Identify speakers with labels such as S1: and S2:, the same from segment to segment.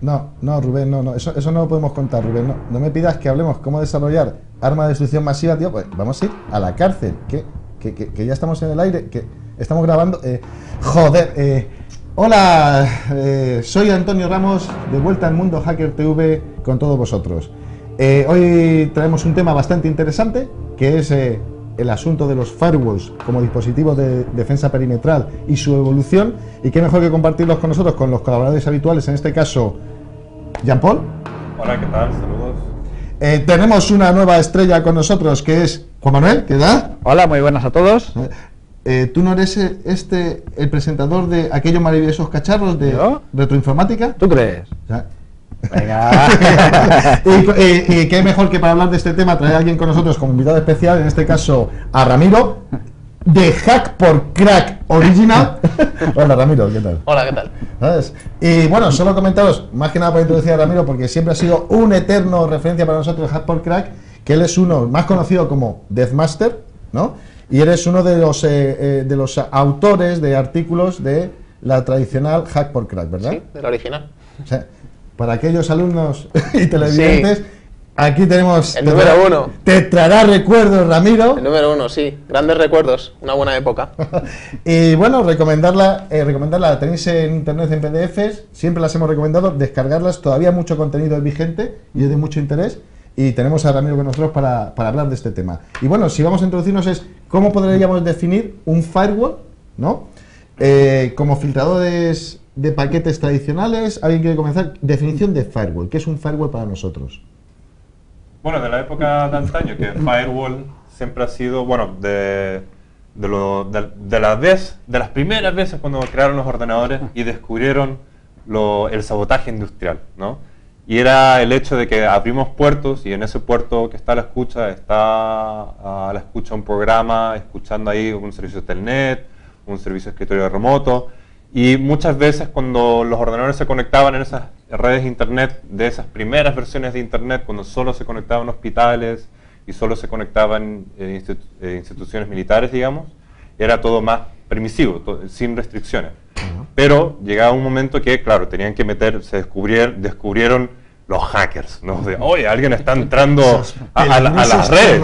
S1: No, Rubén, no, eso no lo podemos contar, Rubén. No me pidas que hablemos cómo desarrollar armas de destrucción masiva, tío. Pues vamos a ir a la cárcel. Que ya estamos en el aire, que estamos grabando. Hola, soy Antonio Ramos, de vuelta al Mundo Hacker TV con todos vosotros. Hoy traemos un tema bastante interesante, que es el asunto de los firewalls como dispositivos de defensa perimetral y su evolución. Y qué mejor que compartirlos con nosotros, con los colaboradores habituales, en este caso, Jean-Paul.
S2: Hola, ¿qué tal? Saludos.
S1: Tenemos una nueva estrella con nosotros, que es Juan Manuel. ¿Qué tal?
S3: Hola, muy buenas a todos.
S1: ¿Tú no eres el presentador de aquellos maravillosos cacharros de retroinformática?
S3: ¿Tú crees?
S1: ¿Ya?
S3: Venga.
S1: y qué mejor que para hablar de este tema traer a alguien con nosotros como invitado especial, en este caso a Ramiro, de Hack por Crack Original. Hola Ramiro, ¿qué tal?
S4: Hola, ¿qué tal?
S1: ¿Sabes? Y bueno, solo comentaros, más que nada para introducir a Ramiro, porque siempre ha sido un eterno referencia para nosotros Hack por Crack, que él es uno más conocido como Deathmaster, ¿no? Y eres uno de los autores de artículos de la tradicional Hack por Crack, ¿verdad?
S4: Sí, de la original.
S1: O sea, para aquellos alumnos y televidentes, sí. Aquí tenemos...
S4: El número uno.
S1: Te traerá recuerdos, Ramiro.
S4: El número uno, sí. Grandes recuerdos. Una buena época.
S1: Y bueno, recomendarla. La tenéis en internet en PDFs. Siempre las hemos recomendado. Descargarlas. Todavía mucho contenido es vigente y es de mucho interés. Y tenemos a Ramiro con nosotros para hablar de este tema. Y bueno, si vamos a introducirnos es cómo podríamos definir un firewall, ¿no? Como filtradores de paquetes tradicionales. ¿Alguien quiere comenzar? Definición de firewall. ¿Qué es un firewall para nosotros?
S2: Bueno, de la época de antaño, que el firewall siempre ha sido, bueno, de las primeras veces cuando crearon los ordenadores y descubrieron el sabotaje industrial, ¿no? Y era el hecho de que abrimos puertos y en ese puerto que está a la escucha un programa, escuchando ahí un servicio de telnet, un servicio de escritorio remoto. Y muchas veces cuando los ordenadores se conectaban en esas redes de internet, de esas primeras versiones de internet, cuando solo se conectaban hospitales y solo se conectaban instituciones militares, digamos, era todo más permisivo, sin restricciones. Pero llegaba un momento que, claro, tenían que descubrieron los hackers, ¿no? Oye, alguien está entrando a las redes.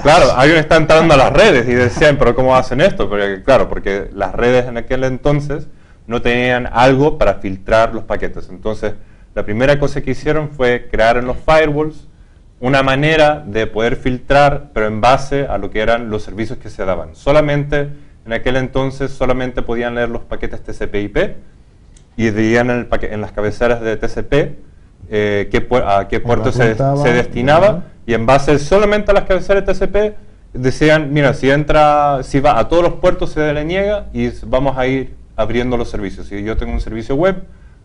S2: Claro, alguien está entrando a las redes y decían, pero ¿cómo hacen esto? Porque las redes en aquel entonces no tenían algo para filtrar los paquetes. Entonces, la primera cosa que hicieron fue crear en los firewalls una manera de poder filtrar, pero en base a lo que eran los servicios que se daban. En aquel entonces, solamente podían leer los paquetes TCP/IP y veían en las cabeceras de TCP a qué puerto se destinaba, y en base solamente a las cabeceras de TCP decían, mira, si va a todos los puertos se le niega y vamos a ir abriendo los servicios. Si yo tengo un servicio web,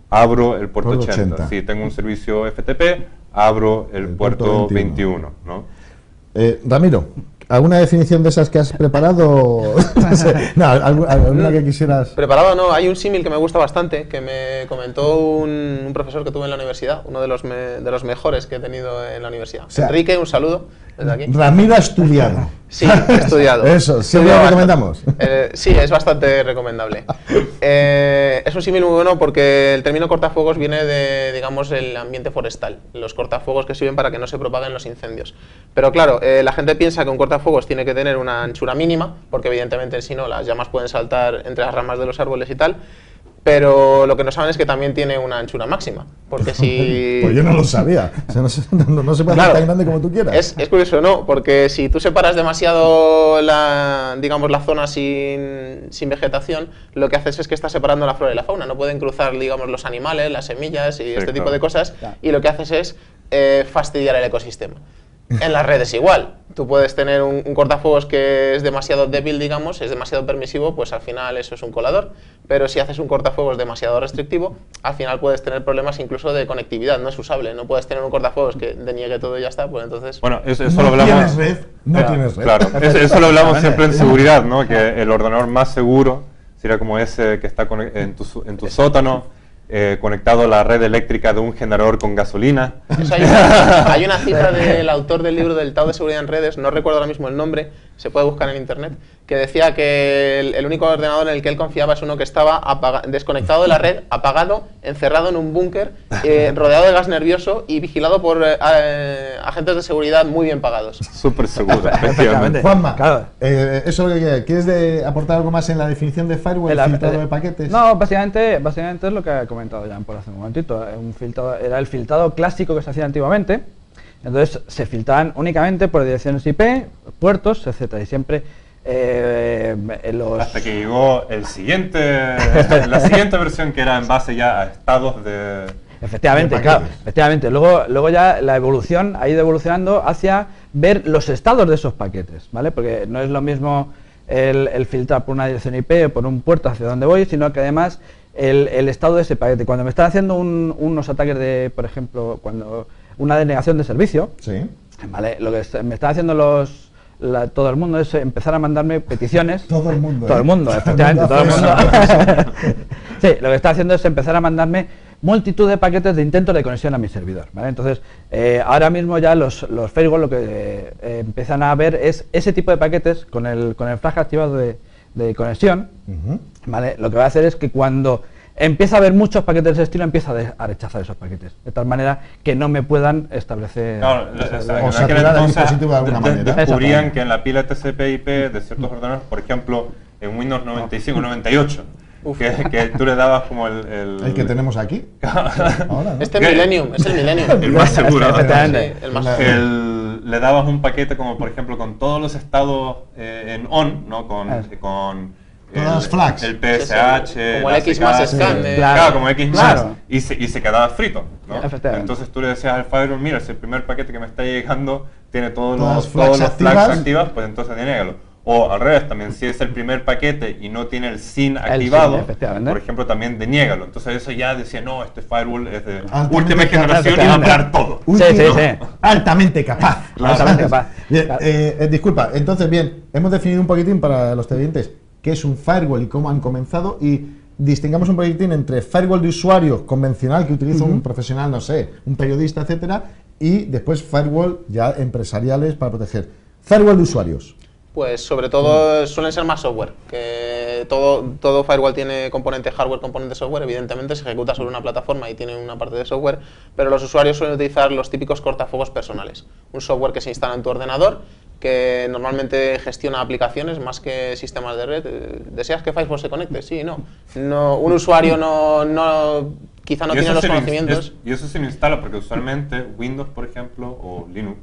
S2: abro el puerto 80. Si tengo un servicio FTP, abro el puerto 21, ¿no?
S1: Ramiro, ¿alguna definición de esas que has preparado? No, ¿alguna que quisieras?
S4: Preparado no, hay un símil que me gusta bastante, que me comentó un profesor que tuve en la universidad, uno de los mejores que he tenido en la universidad. O sea, Enrique, un saludo desde aquí.
S1: Ramiro ha estudiado.
S4: Sí, he estudiado.
S1: Eso, siempre lo recomendamos.
S4: Sí, es bastante recomendable. Es un símil muy bueno porque el término cortafuegos viene de, digamos, el ambiente forestal. Los cortafuegos que sirven para que no se propaguen los incendios. Pero claro, la gente piensa que un cortafuegos tiene que tener una anchura mínima, porque evidentemente si no las llamas pueden saltar entre las ramas de los árboles y tal. Pero lo que no saben es que también tiene una anchura máxima, porque si...
S1: Pues yo no lo sabía, o sea, no se puede hacer tan grande como tú quieras.
S4: Es curioso, ¿no? Porque si tú separas demasiado la zona sin vegetación, lo que haces es que estás separando la flora y la fauna, no pueden cruzar, digamos, los animales, las semillas y este tipo de cosas, y lo que haces es fastidiar el ecosistema. En las redes igual, tú puedes tener un cortafuegos que es demasiado débil, digamos, es demasiado permisivo, pues al final eso es un colador, pero si haces un cortafuegos demasiado restrictivo, al final puedes tener problemas incluso de conectividad, no es usable, no puedes tener un cortafuegos que deniegue todo y ya está, pues entonces...
S2: Bueno, eso lo hablamos...
S1: Tienes red.
S2: Claro, eso lo hablamos siempre en seguridad, ¿no? Que el ordenador más seguro sería como ese que está en tu sótano, conectado a la red eléctrica de un generador con gasolina.
S4: Eso hay una cifra del autor del libro del Tao de seguridad en redes, no recuerdo ahora mismo el nombre, se puede buscar en internet, que decía que el único ordenador en el que él confiaba es uno que estaba desconectado de la red, apagado, encerrado en un búnker, rodeado de gas nervioso y vigilado por agentes de seguridad muy bien pagados.
S2: Súper seguro, efectivamente.
S1: Juanma,
S3: Claro.
S1: eso es lo que ¿quieres aportar algo más en la definición de firewall, el filtrado de paquetes?
S3: No, básicamente es lo que ha comentado Jan por hace un momentito. Era el filtrado clásico que se hacía antiguamente. Entonces se filtraban únicamente por direcciones IP, puertos, etcétera, y siempre
S2: hasta que llegó la siguiente versión, que era en base ya a estados de...
S3: Efectivamente,
S1: de
S3: claro,
S1: paquetes.
S3: efectivamente. Luego ya la evolución ha ido evolucionando hacia ver los estados de esos paquetes, ¿vale? Porque no es lo mismo el filtrar por una dirección IP o por un puerto hacia donde voy, sino que además el estado de ese paquete. Cuando me están haciendo unos ataques de, por ejemplo, cuando una denegación de servicio,
S1: Sí.
S3: ¿vale? Lo que me están haciendo todo el mundo es empezar a mandarme peticiones.
S1: Todo el mundo.
S3: Todo el mundo, efectivamente, todo el mundo. Sí, lo que está haciendo es empezar a mandarme multitud de paquetes de intentos de conexión a mi servidor, ¿vale? Entonces, ahora mismo ya los firewall lo que empiezan a ver es ese tipo de paquetes con el flag activado de conexión, ¿vale? Lo que va a hacer es que cuando empieza a haber muchos paquetes de ese estilo, empieza a rechazar esos paquetes, de tal manera que no me puedan establecer...
S2: Claro,
S1: o saturar el dispositivo de alguna manera.
S2: Descubrían que en la pila TCP/IP de ciertos ordenadores, por ejemplo, en Windows 95, 98, que tú le dabas como el
S1: que tenemos aquí. Ahora, ¿no?
S4: Este Millennium, es el Millennium.
S2: El más seguro.
S3: Efectivamente.
S4: Sí, el más seguro.
S2: Le dabas un paquete como, por ejemplo, con todos los estados en on, ¿no? Con
S1: todas las flags.
S2: el PSH,
S4: como el X más scan.
S2: Claro, como X más.
S3: Claro.
S2: Y se quedaba frito, ¿no?
S3: Efectivamente.
S2: Entonces tú le decías al firewall, mira, si el primer paquete que me está llegando tiene todos
S1: Todas
S2: los
S1: las
S2: flags
S1: activas.
S2: activas, pues entonces denégalo. O al revés, también, si es el primer paquete y no tiene el SYN activado,
S3: efectivamente.
S2: por ejemplo, también deniégalo. Entonces eso ya decía, no, este firewall es de
S1: Altamente
S2: última generación y va a ampliar todo.
S1: Último,
S3: sí.
S1: altamente capaz.
S3: Altamente capaz.
S1: Bien,
S3: Claro.
S1: disculpa, entonces bien, hemos definido un poquitín para los televidentes qué es un firewall y cómo han comenzado, y distingamos un poquitín entre firewall de usuario convencional que utiliza un profesional, no sé, un periodista, etcétera, y después firewall ya empresariales para proteger. Firewall de usuarios.
S4: Pues sobre todo suelen ser más software, que todo firewall tiene componente hardware, componente software, evidentemente se ejecuta sobre una plataforma y tiene una parte de software, pero los usuarios suelen utilizar los típicos cortafuegos personales, un software que se instala en tu ordenador, que normalmente gestiona aplicaciones más que sistemas de red. ¿Deseas que Firewall se conecte? Sí, no. Un usuario quizá no tiene los conocimientos.
S2: Y eso se lo instala porque usualmente Windows, por ejemplo, o Linux,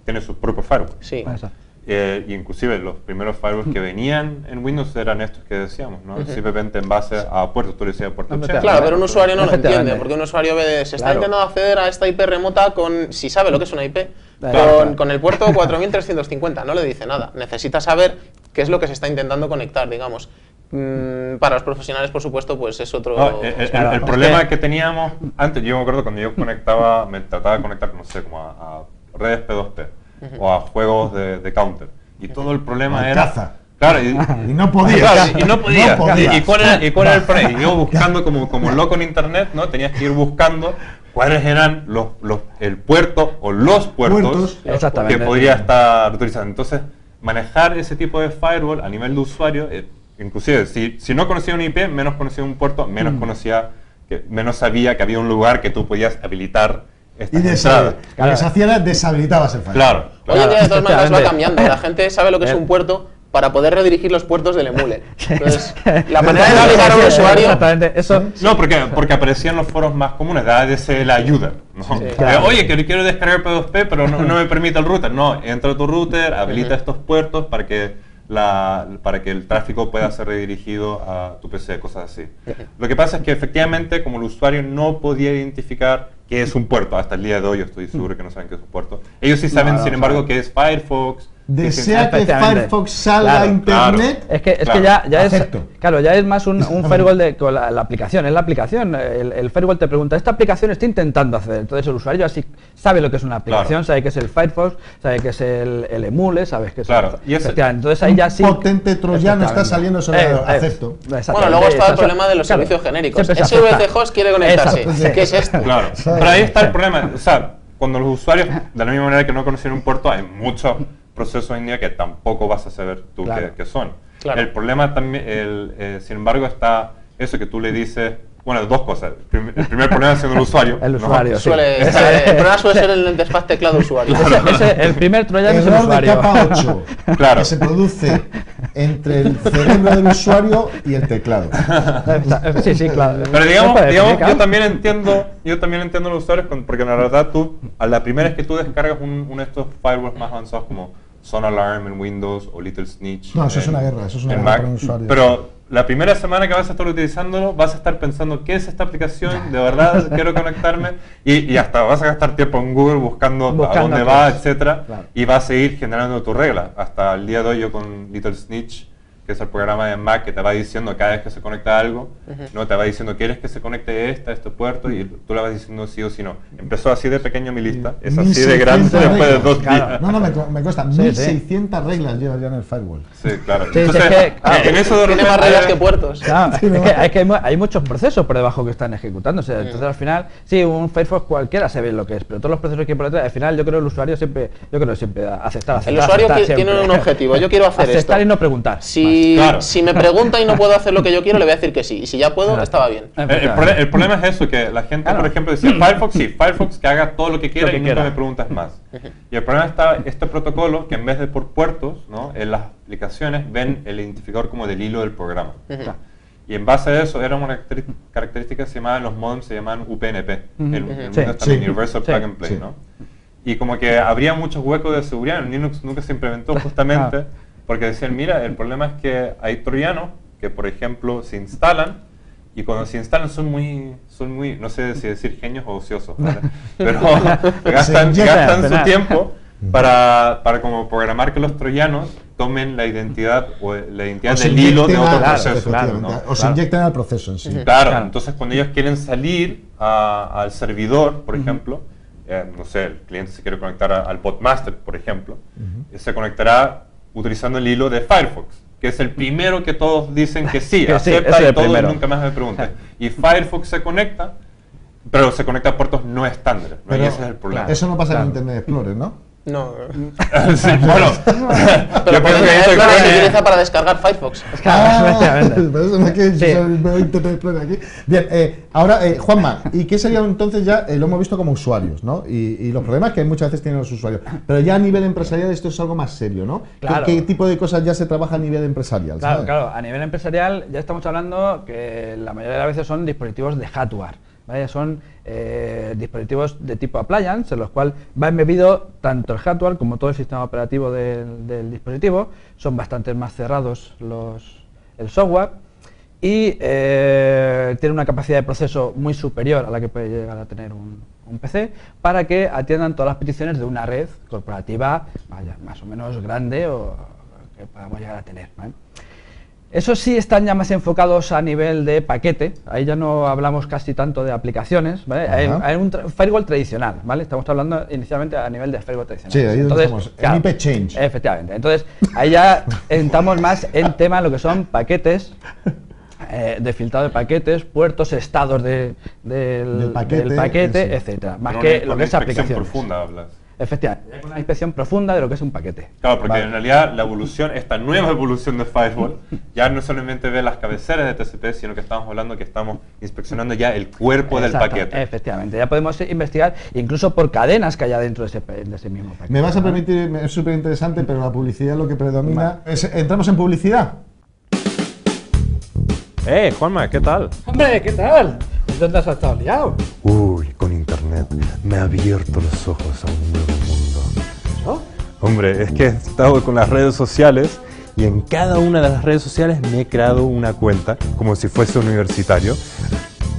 S2: tiene su propio firewall.
S4: Sí.
S3: Eso.
S2: Y inclusive los primeros firewalls que venían en Windows eran estos que decíamos, ¿no? Simplemente en base a puertos, tú le decías puerto 80.
S4: Claro, pero un usuario no lo
S3: Efectivamente.
S4: entiende, porque un usuario se está
S3: Claro.
S4: intentando acceder a esta IP remota si sabe lo que es una IP,
S3: Claro.
S4: con el puerto 4350, no le dice nada. Necesita saber qué es lo que se está intentando conectar, digamos. Para los profesionales, por supuesto, pues es otro...
S2: No, el problema que teníamos antes, yo me acuerdo cuando yo me trataba de conectar, no sé, como a redes P2P o a juegos de counter. Y todo el problema era...
S1: Caza.
S2: Claro,
S1: Y no podía.
S2: Claro, y no podía.
S1: No podía.
S2: ¿Y cuál era el problema? Yo buscando como loco en internet, ¿no? Tenías que ir buscando cuáles eran el puerto o los puertos
S3: Exactamente.
S2: que podría estar utilizando. Entonces, manejar ese tipo de firewall a nivel de usuario, inclusive si no conocía un IP, menos conocía un puerto, menos sabía que había un lugar que tú podías habilitar estas
S1: Y
S2: entradas.
S1: lo que se hacía era deshabilitabas el firewall.
S2: Claro.
S4: Hoy en día, de todas maneras, va
S3: efectivamente.
S4: cambiando. La gente sabe lo que es un puerto para poder redirigir los puertos del emule. Entonces, la manera de navegar a un usuario...
S3: Exactamente, eso.
S2: No, porque aparecían los foros más comunes, de ADC la ayuda, ¿no?
S3: claro.
S2: Oye, que quiero descargar P2P, pero no me permite el router. No, entra a tu router, habilita estos puertos para que el tráfico pueda ser redirigido a tu PC, cosas así. Lo que pasa es que efectivamente, como el usuario no podía identificar qué es un puerto, hasta el día de hoy yo estoy seguro que no saben qué es un puerto. Ellos sí saben, sin embargo, qué es Firefox.
S1: Desea que
S3: Efectivamente.
S1: Firefox salga
S3: Claro,
S1: a internet.
S3: Es que
S2: Claro,
S3: ya es,
S1: acepto.
S3: claro, ya es más un firewall con la aplicación, es la aplicación. El firewall te pregunta, esta aplicación está intentando acceder. Entonces el usuario así sabe lo que es una aplicación,
S2: Claro.
S3: sabe que es el Firefox, sabe que es el emule, sabe que es
S2: Claro,
S3: el...
S2: y ese-
S3: Efectivamente, entonces ahí ya sí...
S1: potente troyano está saliendo sobre el acepto.
S4: Bueno, luego está el problema de los servicios genéricos. SVT Host quiere conectarse.
S3: Exacto,
S4: ¿Qué es esto?
S2: Claro, pero ahí está el problema. O sea, cuando los usuarios, de la misma manera que no conocen un puerto, hay muchos procesos hoy en día que tampoco vas a saber tú
S3: Claro.
S2: qué son.
S4: Claro.
S2: El problema también, sin embargo, está eso que tú le dices, bueno, dos cosas. El primer problema es siendo el usuario.
S3: El
S2: ¿no?
S3: usuario, sí.
S4: El problema suele ser el interfaz teclado usuario.
S3: El primer troyano es el
S1: Error de
S3: usuario.
S1: capa 8,
S2: Claro.
S1: que se produce entre el cerebro del usuario y el teclado.
S3: Sí, sí, claro.
S2: Pero
S3: ¿Se
S2: digamos,
S3: puede explicar?
S2: yo también entiendo los usuarios, porque la verdad tú, a la primera vez que tú descargas uno de estos firewalls más avanzados como SonAlarm en Windows o Little Snitch
S1: No, eso es
S2: en-
S1: una guerra, eso es una
S2: en
S1: guerra
S2: Mac,
S1: para un usuario.
S2: pero la primera semana que vas a estar utilizándolo, vas a estar pensando, ¿qué es esta aplicación? ¿De verdad quiero conectarme? Y hasta vas a gastar tiempo en Google buscando a
S3: Buscando
S2: dónde va,
S3: cosas.
S2: etcétera,
S3: Claro.
S2: y vas a seguir generando tu regla. Hasta el día de hoy yo con Little Snitch, que es el programa de Mac que te va diciendo cada vez que se conecta algo, no te va diciendo, ¿quieres que se conecte este puerto? Y tú le vas diciendo sí o sí no. Empezó así de pequeño mi lista, es así de
S1: 1600
S2: grande después de
S1: reglas.
S2: 2
S3: Claro.
S2: días.
S1: No, no, me cuesta.
S3: Sí,
S1: 1600 reglas lleva ya en el firewall.
S2: Sí, claro.
S3: Sí,
S2: Entonces,
S3: es que, claro,
S2: en eso de
S4: Tiene más
S2: repente-
S4: reglas que puertos.
S3: Claro,
S1: Sí, no.
S3: es que hay muchos procesos por debajo que están ejecutándose. Entonces, al final, sí, un Firefox cualquiera se ve lo que es, pero todos los procesos que hay por detrás, al final, yo creo que el usuario siempre aceptar.
S4: El usuario tiene un objetivo. Yo quiero hacer
S3: aceptar
S4: esto.
S3: y no preguntar.
S4: Si,
S2: Claro.
S4: si me pregunta y no puedo hacer lo que yo quiero, le voy a decir que sí. Y si ya puedo,
S3: Claro.
S4: estaba bien.
S2: El problema es eso, que la gente,
S3: Claro.
S2: por ejemplo, decía Firefox, sí, Firefox que haga todo lo que quiera
S3: Lo que
S2: y nunca
S3: quiera.
S2: me preguntas más. Y el problema está este protocolo que en vez de por puertos, ¿no? En las aplicaciones ven el identificador como del hilo del programa. Y en base a eso, era una característica que se llamaban los modems, se llaman UPnP. El
S3: Sí.
S2: Windows también,
S1: Sí.
S2: Universal
S3: Sí.
S2: Plug and Play,
S1: Sí.
S2: ¿no? Y como que habría muchos huecos de seguridad. En Linux nunca se implementó justamente porque decían, mira, el problema es que hay troyanos que, por ejemplo, se instalan y cuando se instalan son muy, no sé si decir genios o ociosos, ¿vale? Pero gastan
S3: inyectan.
S2: su tiempo para como programar que los troyanos tomen la identidad o la identidad
S1: O se
S2: del hilo de
S1: inyecten
S2: otro
S1: al-
S2: proceso.
S1: efectivamente,
S2: ¿no?
S1: o se
S3: Claro.
S1: inyectan al proceso en sí.
S2: Claro,
S3: Claro.
S2: entonces cuando ellos quieren salir al servidor, por ejemplo, no sé, el cliente se quiere conectar al Podmaster, por ejemplo, se conectará utilizando el hilo de Firefox, que es el primero que todos dicen que sí,
S3: Que sí,
S2: acepta
S3: ese es
S2: y
S3: el
S2: todo y
S3: primero.
S2: nunca más me pregunte. Y Firefox se conecta, pero se conecta a puertos no estándar, ¿no?
S1: Pero
S2: Y ese es el problema.
S1: Eso no pasa
S3: Claro.
S1: en Internet Explorer, ¿no?
S4: No.
S2: Sí, bueno,
S4: Pero
S2: yo
S4: por
S2: pienso que
S4: eso
S2: eso
S4: se
S2: creo que-
S4: utiliza para descargar Firefox.
S3: Efectivamente.
S1: por eso me quedé
S3: Sí.
S1: Internet Explorer aquí. Bien, ahora, Juanma, ¿y qué sería entonces ya? Lo hemos visto como usuarios, ¿no? Y los problemas que muchas veces tienen los usuarios. Pero ya a nivel empresarial esto es algo más serio, ¿no?
S3: Claro.
S1: ¿Qué tipo de cosas ya se trabaja a nivel empresarial?
S3: Claro,
S1: ¿sabes?
S3: claro, a nivel empresarial ya estamos hablando que la mayoría de las veces son dispositivos de hardware, ¿vale? Son dispositivos de tipo appliance, en los cuales va embebido tanto el hardware como todo el sistema operativo del dispositivo, son bastante más cerrados el software y tiene una capacidad de proceso muy superior a la que puede llegar a tener un PC para que atiendan todas las peticiones de una red corporativa, vaya, más o menos grande o que podamos llegar a tener, ¿vale? Eso sí están ya más enfocados a nivel de paquete, ahí ya no hablamos casi tanto de aplicaciones, ¿vale? Hay un firewall tradicional, ¿vale? Estamos hablando inicialmente a nivel de firewall tradicional.
S1: Sí, ahí es donde estamos, en IP change.
S3: Efectivamente, entonces ahí ya entramos más en tema lo que son paquetes, de filtrado de paquetes, puertos, estados del paquete,
S1: sí.
S3: etcétera, más
S2: Pero
S3: que
S2: con
S3: lo que es
S2: inspección
S3: aplicaciones.
S2: profunda hablas.
S3: Efectivamente, ya con una inspección profunda de lo que es un paquete.
S2: Claro, porque
S3: Vale.
S2: en realidad la evolución, esta nueva evolución de Firewall, ya no solamente ve las cabeceras de TCP, sino que estamos hablando que estamos inspeccionando ya el cuerpo del
S3: Exacto,
S2: paquete.
S3: Efectivamente, ya podemos investigar incluso por cadenas que haya dentro de ese mismo paquete.
S1: Me vas a permitir, es súper interesante, pero la publicidad es lo que predomina. ¿Entramos en publicidad?
S2: Juanma, ¿qué tal?
S3: ¡Hombre, qué tal! ¿Dónde has estado liado?
S5: Uy, con internet me ha abierto los ojos a un nuevo mundo.
S3: ¿No?
S5: Hombre, es que he estado con las redes sociales y en cada una de las redes sociales me he creado una cuenta como si fuese universitario.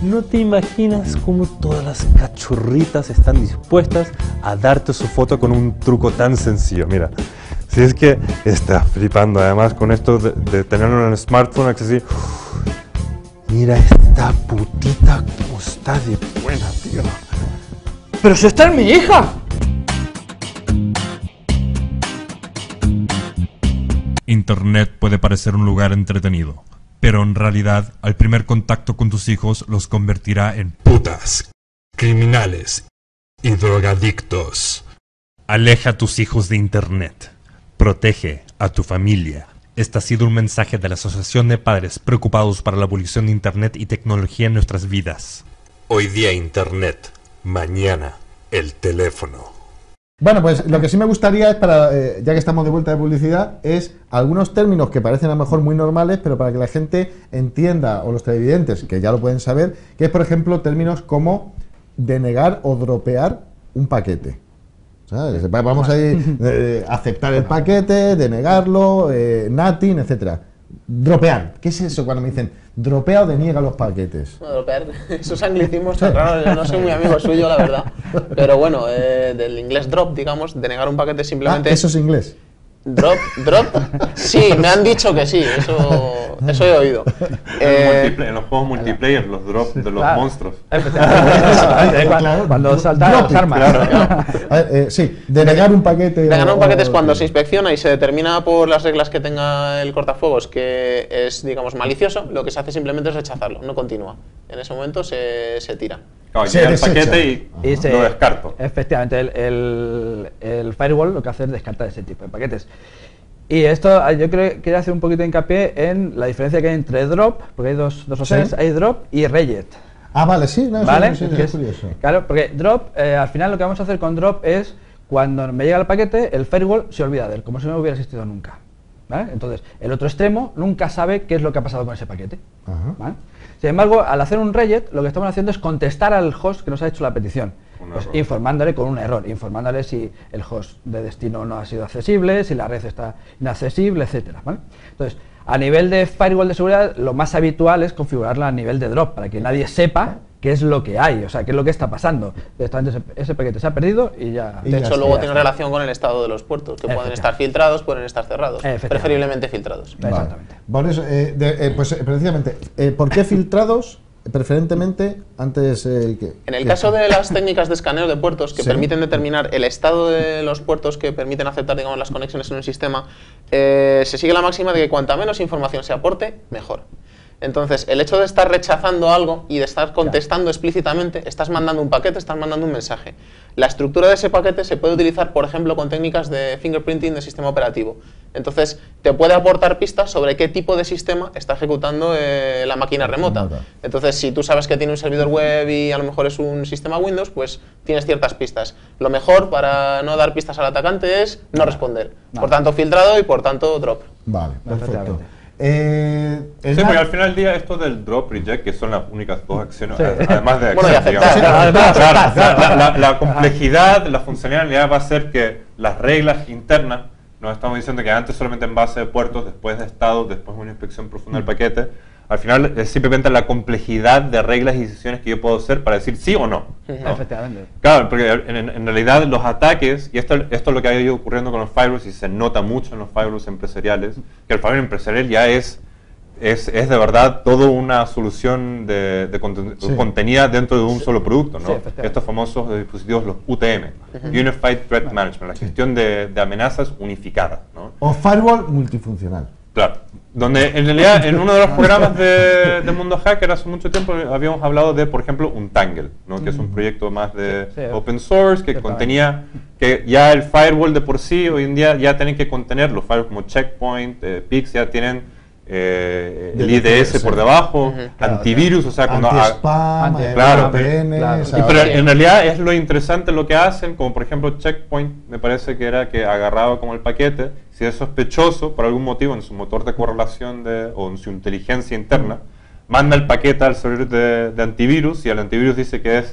S5: No te imaginas cómo todas las cachorritas están dispuestas a darte su foto con un truco tan sencillo. Mira, si es que estás flipando además con esto de tenerlo en el smartphone, que así. Mira esta putita como está de buena, tío.
S3: ¡Pero si esta es mi hija!
S6: Internet puede parecer un lugar entretenido, pero en realidad, al primer contacto con tus hijos los convertirá en putas, criminales y drogadictos. Aleja a tus hijos de Internet. Protege a tu familia. Este ha sido un mensaje de la Asociación de Padres Preocupados para la Abolición de Internet y Tecnología en Nuestras Vidas. Hoy día Internet, mañana el teléfono.
S1: Bueno, pues lo que sí me gustaría es, ya que estamos de vuelta de publicidad, es algunos términos que parecen a lo mejor muy normales, pero para que la gente entienda, o los televidentes, que ya lo pueden saber, que es, por ejemplo, términos como denegar o dropear un paquete. ¿Sabes? Vamos a ir aceptar el paquete, denegarlo, nothing, etcétera. Dropear. ¿Qué es eso cuando me dicen dropea o deniega los paquetes?
S4: No, dropear, esos anglicismos tan raros, yo no soy muy amigo suyo, la verdad. Pero bueno, del inglés drop, digamos, denegar un paquete simplemente...
S1: Eso es inglés.
S4: Drop, sí, me han dicho que sí, eso he oído.
S2: En los juegos multiplayer, los drops de los monstruos.
S3: Cuando saltan las armas.
S1: Sí, denegar un paquete.
S4: Denegar un paquete es cuando se inspecciona y se determina por las reglas que tenga el cortafuegos que es, digamos, malicioso, lo que se hace simplemente es rechazarlo, no continúa. En ese momento se tira.
S2: Claro, llega el paquete y lo descarto.
S3: Efectivamente, el firewall lo que hace es descartar ese tipo de paquetes. Y esto, yo quería hacer un poquito de hincapié en la diferencia que hay entre drop, porque hay dos opciones, hay drop y reject.
S1: Ah, vale, sí, no,
S3: ¿Vale?
S1: sí, es curioso.
S3: Claro, porque drop, al final lo que vamos a hacer con drop es, cuando me llega el paquete, el firewall se olvida de él, como si no hubiera existido nunca. ¿Vale? Entonces, el otro extremo nunca sabe qué es lo que ha pasado con ese paquete. ¿Vale? Sin embargo, al hacer un reject, lo que estamos haciendo es contestar al host que nos ha hecho la petición, pues, informándole con un error, informándole si el host de destino no ha sido accesible, si la red está inaccesible, etcétera, ¿vale? Entonces, a nivel de firewall de seguridad, lo más habitual es configurarla a nivel de drop, para que nadie sepa qué es lo que hay, o sea, qué es lo que está pasando. Ese paquete se ha perdido y ya...
S4: De hecho, luego tiene relación con el estado de los puertos, que pueden estar filtrados, pueden estar cerrados, preferiblemente filtrados.
S3: Exactamente.
S1: Por eso, pues precisamente, ¿por qué filtrados preferentemente antes que...?
S4: En el caso de las técnicas de escaneo de puertos que permiten determinar el estado de los puertos que permiten aceptar, digamos, las conexiones en un sistema, se sigue la máxima de que cuanta menos información se aporte, mejor. Entonces, el hecho de estar rechazando algo y de estar contestando explícitamente, estás mandando un paquete, estás mandando un mensaje. La estructura de ese paquete se puede utilizar, por ejemplo, con técnicas de fingerprinting de sistema operativo. Entonces, te puede aportar pistas sobre qué tipo de sistema está ejecutando la máquina remota. Entonces, si tú sabes que tiene un servidor web y a lo mejor es un sistema Windows, pues tienes ciertas pistas. Lo mejor para no dar pistas al atacante es no responder. Por tanto, filtrado y por tanto, drop.
S1: Vale, perfecto.
S2: Sí, porque al final del día esto del drop reject, que son las únicas dos acciones, además de
S4: bueno,
S2: la complejidad, la funcionalidad va a ser que las reglas internas, nos estamos diciendo que antes solamente en base de puertos, después de estado, después de una inspección profunda del paquete, al final es simplemente la complejidad de reglas y decisiones que yo puedo hacer para decir sí o no. ¿No?
S3: Efectivamente.
S2: Claro, porque en realidad los ataques, y esto es lo que ha ido ocurriendo con los firewalls y se nota mucho en los firewalls empresariales, que el firewall empresarial ya es de verdad toda una solución contenida dentro de un solo producto, ¿no? Estos famosos dispositivos, los UTM, Unified Threat Management, la gestión de amenazas unificada, ¿no?
S1: O firewall multifuncional.
S2: Claro, donde en realidad en uno de los programas de Mundo Hacker hace mucho tiempo habíamos hablado de, por ejemplo, Untangle, ¿no? Que es un proyecto más de open source que contenía, que ya el firewall de por sí hoy en día ya tienen que contener, los firewalls como Checkpoint, Pix ya tienen el IDS por debajo, antivirus, o sea, cuando
S1: anti-spam,
S2: pero en realidad es lo interesante lo que hacen, como por ejemplo Checkpoint, me parece que era que agarraba como el paquete, si es sospechoso por algún motivo en su motor de correlación o en su inteligencia interna, manda el paquete al servidor de antivirus y el antivirus dice que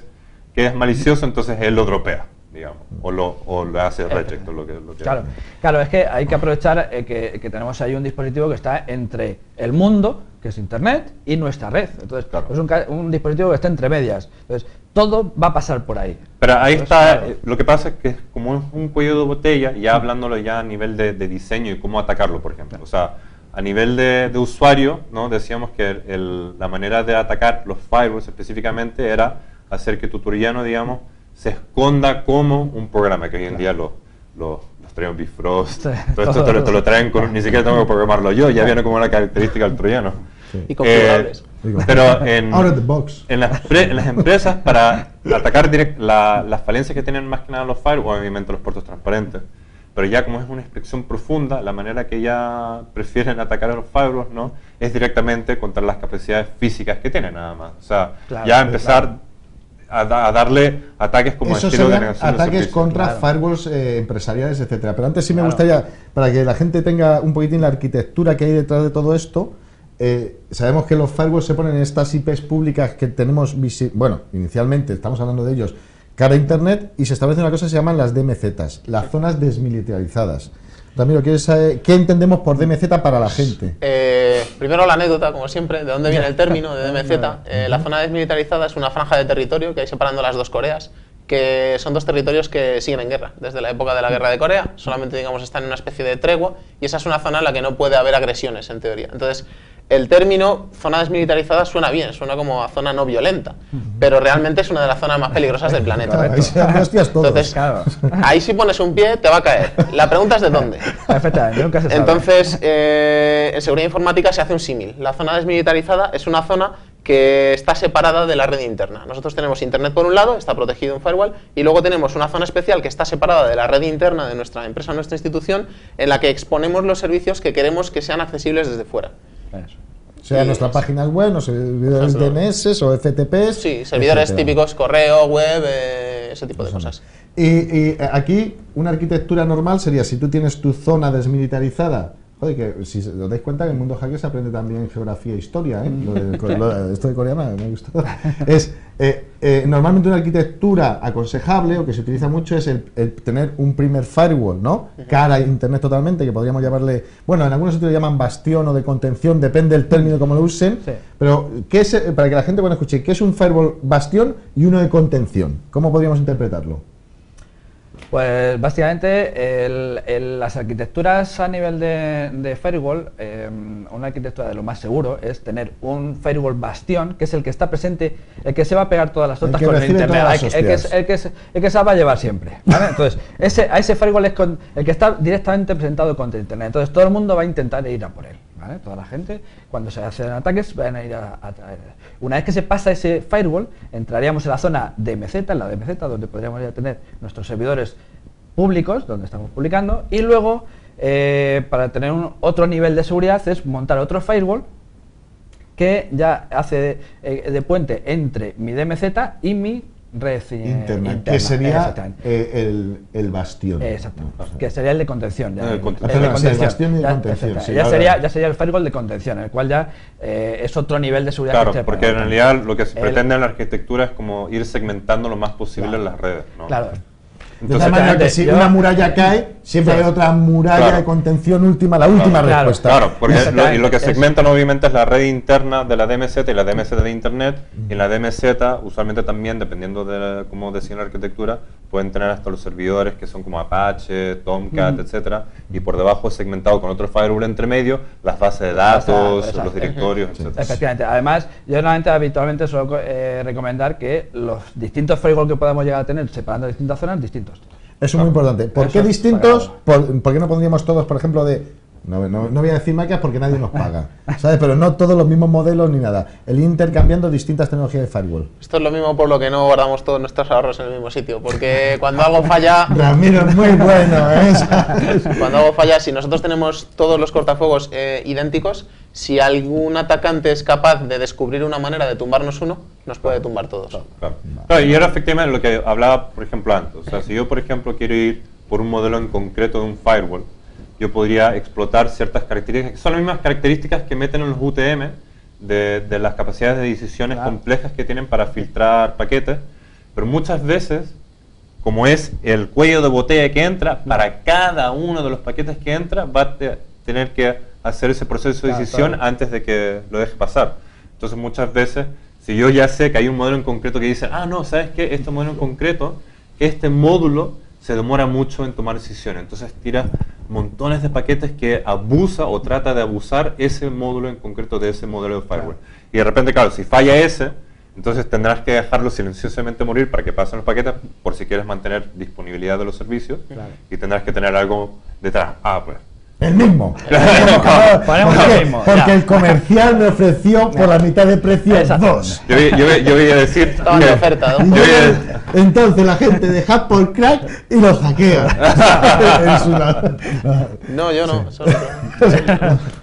S2: es malicioso, entonces él lo dropea, digamos, o lo hace reject, o lo que
S3: Claro, es que hay que aprovechar que tenemos ahí un dispositivo que está entre el mundo, que es Internet, y nuestra red. Entonces, es un dispositivo que está entre medias. Entonces, todo va a pasar por ahí.
S2: Pero ahí está, lo que pasa es que como es un cuello de botella, ya hablándolo ya a nivel de diseño y cómo atacarlo, por ejemplo. O sea, a nivel de usuario, ¿no? Decíamos que la manera de atacar los firewalls específicamente era hacer que tu troyano, digamos, se esconda como un programa, que hoy en día los traen Bifrost, todo esto te lo traen, ni siquiera tengo que programarlo yo, ya viene como una característica del troyano.
S4: Y configurables.
S2: Pero en las empresas, para atacar las falencias que tienen más que nada los firewalls, obviamente los puertos transparentes, pero ya como es una inspección profunda, la manera que ya prefieren atacar a los firewalls, ¿no?, es directamente contra las capacidades físicas que tienen nada más. O sea,
S3: Claro,
S2: ya empezar a darle ataques como
S1: Esos
S2: estilo de
S1: serían
S2: negación de
S1: ataques
S2: servicios.
S1: contra
S3: Claro.
S1: firewalls empresariales, etcétera. Pero antes sí me
S3: Claro.
S1: gustaría, para que la gente tenga un poquitín la arquitectura que hay detrás de todo esto, sabemos que los firewalls se ponen en estas IPs públicas que tenemos, bueno, inicialmente estamos hablando de ellos, cara a Internet, y se establece una cosa que se llaman las DMZs, las zonas desmilitarizadas. Ramiro, ¿quieres saber qué entendemos por DMZ para la gente?
S4: Primero la anécdota, como siempre, de dónde viene el término de DMZ. La zona desmilitarizada es una franja de territorio que hay separando las dos Coreas, que son dos territorios que siguen en guerra desde la época de la guerra de Corea, solamente digamos están en una especie de tregua, y esa es una zona en la que no puede haber agresiones en teoría. Entonces, el término zona desmilitarizada suena bien, suena como a zona no violenta, pero realmente es una de las zonas más peligrosas del planeta.
S1: Ahí se dan hostias todos.
S4: Entonces,
S3: Claro.
S4: ahí si pones un pie te va a caer. La pregunta es de dónde.
S3: Efectivamente, nunca se sabe.
S4: Entonces, en seguridad informática se hace un símil. La zona desmilitarizada es una zona que está separada de la red interna. Nosotros tenemos Internet por un lado, está protegido en firewall, y luego tenemos una zona especial que está separada de la red interna de nuestra empresa, nuestra institución, en la que exponemos los servicios que queremos que sean accesibles desde fuera.
S3: Eso.
S1: Sea
S4: y-
S1: nuestra página web, no servidores
S4: Ejemplo.
S1: DNS o FTPs.
S4: Sí, servidores
S1: etcétera.
S4: típicos, correo, web, ese tipo de cosas.
S1: Y aquí una arquitectura normal sería, si tú tienes tu zona desmilitarizada, joder, que si os dais cuenta que en el mundo hacker se aprende también geografía e historia, ¿eh? Esto de Corea me gustó. Es, normalmente una arquitectura aconsejable, o que se utiliza mucho, es el tener un primer firewall, ¿no? Cara a Internet totalmente, que podríamos llamarle, bueno, en algunos sitios lo llaman bastión o de contención, depende del término como lo usen,
S3: Sí.
S1: pero ¿qué es, para que la gente bueno, escuche, ¿qué es un firewall bastión y uno de contención? ¿Cómo podríamos interpretarlo?
S3: Pues básicamente las arquitecturas a nivel de firewall, una arquitectura de lo más seguro es tener un firewall bastión, que es el que está presente, el que se va a pegar todas las tortas
S1: que
S3: con el
S1: recibe
S3: internet,
S1: todas las hostias.
S3: el que se va a llevar siempre, ¿vale? Entonces, a ese firewall es el que está directamente presentado contra internet. Entonces todo el mundo va a intentar ir a por él, ¿vale? Toda la gente, cuando se hacen ataques, van a ir a traer. Una vez que se pasa ese firewall, entraríamos en la zona DMZ, en la DMZ, donde podríamos ya tener nuestros servidores públicos, donde estamos publicando, y luego, para tener otro nivel de seguridad, es montar otro firewall que ya hace de puente entre mi DMZ y mi red
S1: Internet,
S3: interna.
S1: que sería
S3: Exactamente.
S1: el bastión.
S3: Exacto, que sería el de contención. Ya,
S2: El contención.
S3: el de
S1: Perdón, sí, el bastión y de
S3: ya,
S1: contención,
S3: etcétera.
S1: sí,
S3: ya,
S1: ahora-
S3: ya sería el firewall de contención, el cual ya es otro nivel de seguridad.
S2: Claro,
S3: que se
S2: porque en
S3: pone.
S2: realidad lo que se
S3: El-
S2: pretende en la arquitectura es como ir segmentando lo más posible
S3: Claro.
S2: las redes, ¿no?
S3: Claro.
S1: De tal
S2: Entonces,
S1: manera que si
S3: yo-
S1: una muralla cae, siempre
S3: Sí.
S1: hay otra muralla
S2: Claro.
S1: de contención última, la última
S3: Claro,
S1: respuesta.
S2: claro, porque
S3: Exactamente.
S2: y lo que
S3: Es-
S2: segmentan obviamente es la red interna de la DMZ y la DMZ de Internet. Y en la DMZ, usualmente también, dependiendo de cómo diseñan la arquitectura, pueden tener hasta los servidores que son como Apache, Tomcat, etcétera. Y por debajo segmentado con otro firewall entre medio, las bases de datos,
S3: Exacto.
S2: los directorios, etcétera.
S3: Efectivamente. Además, yo habitualmente suelo recomendar que los distintos firewalls que podamos llegar a tener separando distintas zonas, distintos.
S1: Eso es muy importante. ¿Por qué
S3: Eso,
S1: distintos? ¿Por qué no pondríamos todos, por ejemplo, de... No voy a decir marcas porque nadie nos paga, ¿sabes? Pero no todos los mismos modelos ni nada. El intercambiando distintas tecnologías de firewall.
S4: Esto es lo mismo por lo que no guardamos todos nuestros ahorros en el mismo sitio, porque cuando algo falla,
S1: Ramiro es muy bueno, ¿eh?
S4: cuando algo falla, si nosotros tenemos todos los cortafuegos idénticos, si algún atacante es capaz de descubrir una manera de tumbarnos uno, nos puede tumbar todos.
S2: Claro. Claro, y era efectivamente lo que hablaba, por ejemplo, antes. O sea, si yo, por ejemplo, quiero ir por un modelo en concreto de un firewall, yo podría explotar ciertas características, que son las mismas características que meten en los UTM de las capacidades de decisiones complejas que tienen para filtrar paquetes, pero muchas veces, como es el cuello de botella que entra, para cada uno de los paquetes que entra va a tener que hacer ese proceso de decisión antes de que lo deje pasar. Entonces muchas veces, si yo ya sé que hay un modelo en concreto que dice, ah, no, ¿sabes qué? Este modelo en concreto, este módulo se demora mucho en tomar decisiones. Entonces tira montones de paquetes que abusa o trata de abusar ese módulo en concreto de ese modelo de firewall. Y de repente, claro, si falla ese, entonces tendrás que dejarlo silenciosamente morir para que pasen los paquetes por si quieres mantener disponibilidad de los servicios y tendrás que tener algo detrás. Ah, pues
S1: El mismo.
S3: Ponemos el mismo,
S1: Porque
S3: ya.
S1: el comercial me ofreció por la mitad de precio
S3: Exacto.
S1: 2.
S2: Yo voy a decir.
S4: Estaba en oferta, ¿no?
S1: Entonces la gente deja por crack y lo hackea. En su lado.
S4: No, yo no. Solo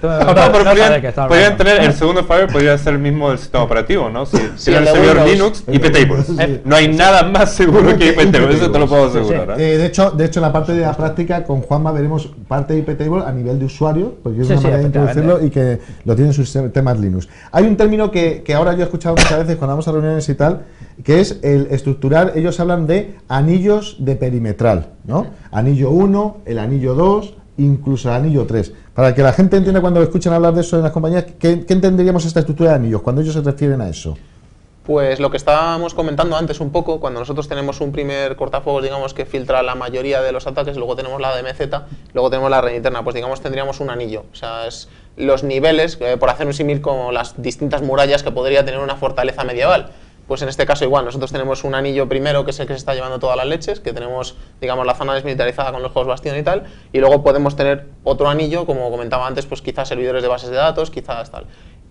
S2: No, pero podrían tener el segundo firewall, podría ser el mismo del sistema operativo, ¿no? Si
S4: Sí,
S2: tienen
S4: el
S2: el
S4: de
S2: servidor
S4: Windows.
S2: Linux, IP-tables.
S1: Sí.
S2: No hay nada más seguro que IP-tables, eso te lo puedo asegurar. ¿eh?
S1: De hecho, en la parte de la práctica, con Juanma veremos parte de IP-Table a nivel de usuario, porque es
S3: Sí,
S1: una
S3: sí,
S1: manera de introducirlo y
S3: efectivamente.
S1: que lo tienen sus sistemas Linux. Hay un término que ahora yo he escuchado muchas veces cuando vamos a reuniones y tal, que es el estructurar. Ellos hablan de anillos de perimetral, ¿no? Anillo 1, el anillo 2, incluso el anillo 3. Para que la gente entienda cuando escuchan hablar de eso en las compañías, ¿qué entenderíamos esta estructura de anillos cuando ellos se refieren a eso?
S4: Pues lo que estábamos comentando antes un poco, cuando nosotros tenemos un primer cortafuegos, digamos, que filtra la mayoría de los ataques, luego tenemos la DMZ, luego tenemos la red interna, pues digamos tendríamos un anillo. O sea, es los niveles, por hacer un símil como las distintas murallas que podría tener una fortaleza medieval. Pues en este caso igual, nosotros tenemos un anillo primero que es el que se está llevando todas las leches, que tenemos, digamos, la zona desmilitarizada con los juegos bastión y tal, y luego podemos tener otro anillo, como comentaba antes, pues quizás servidores de bases de datos, quizás tal.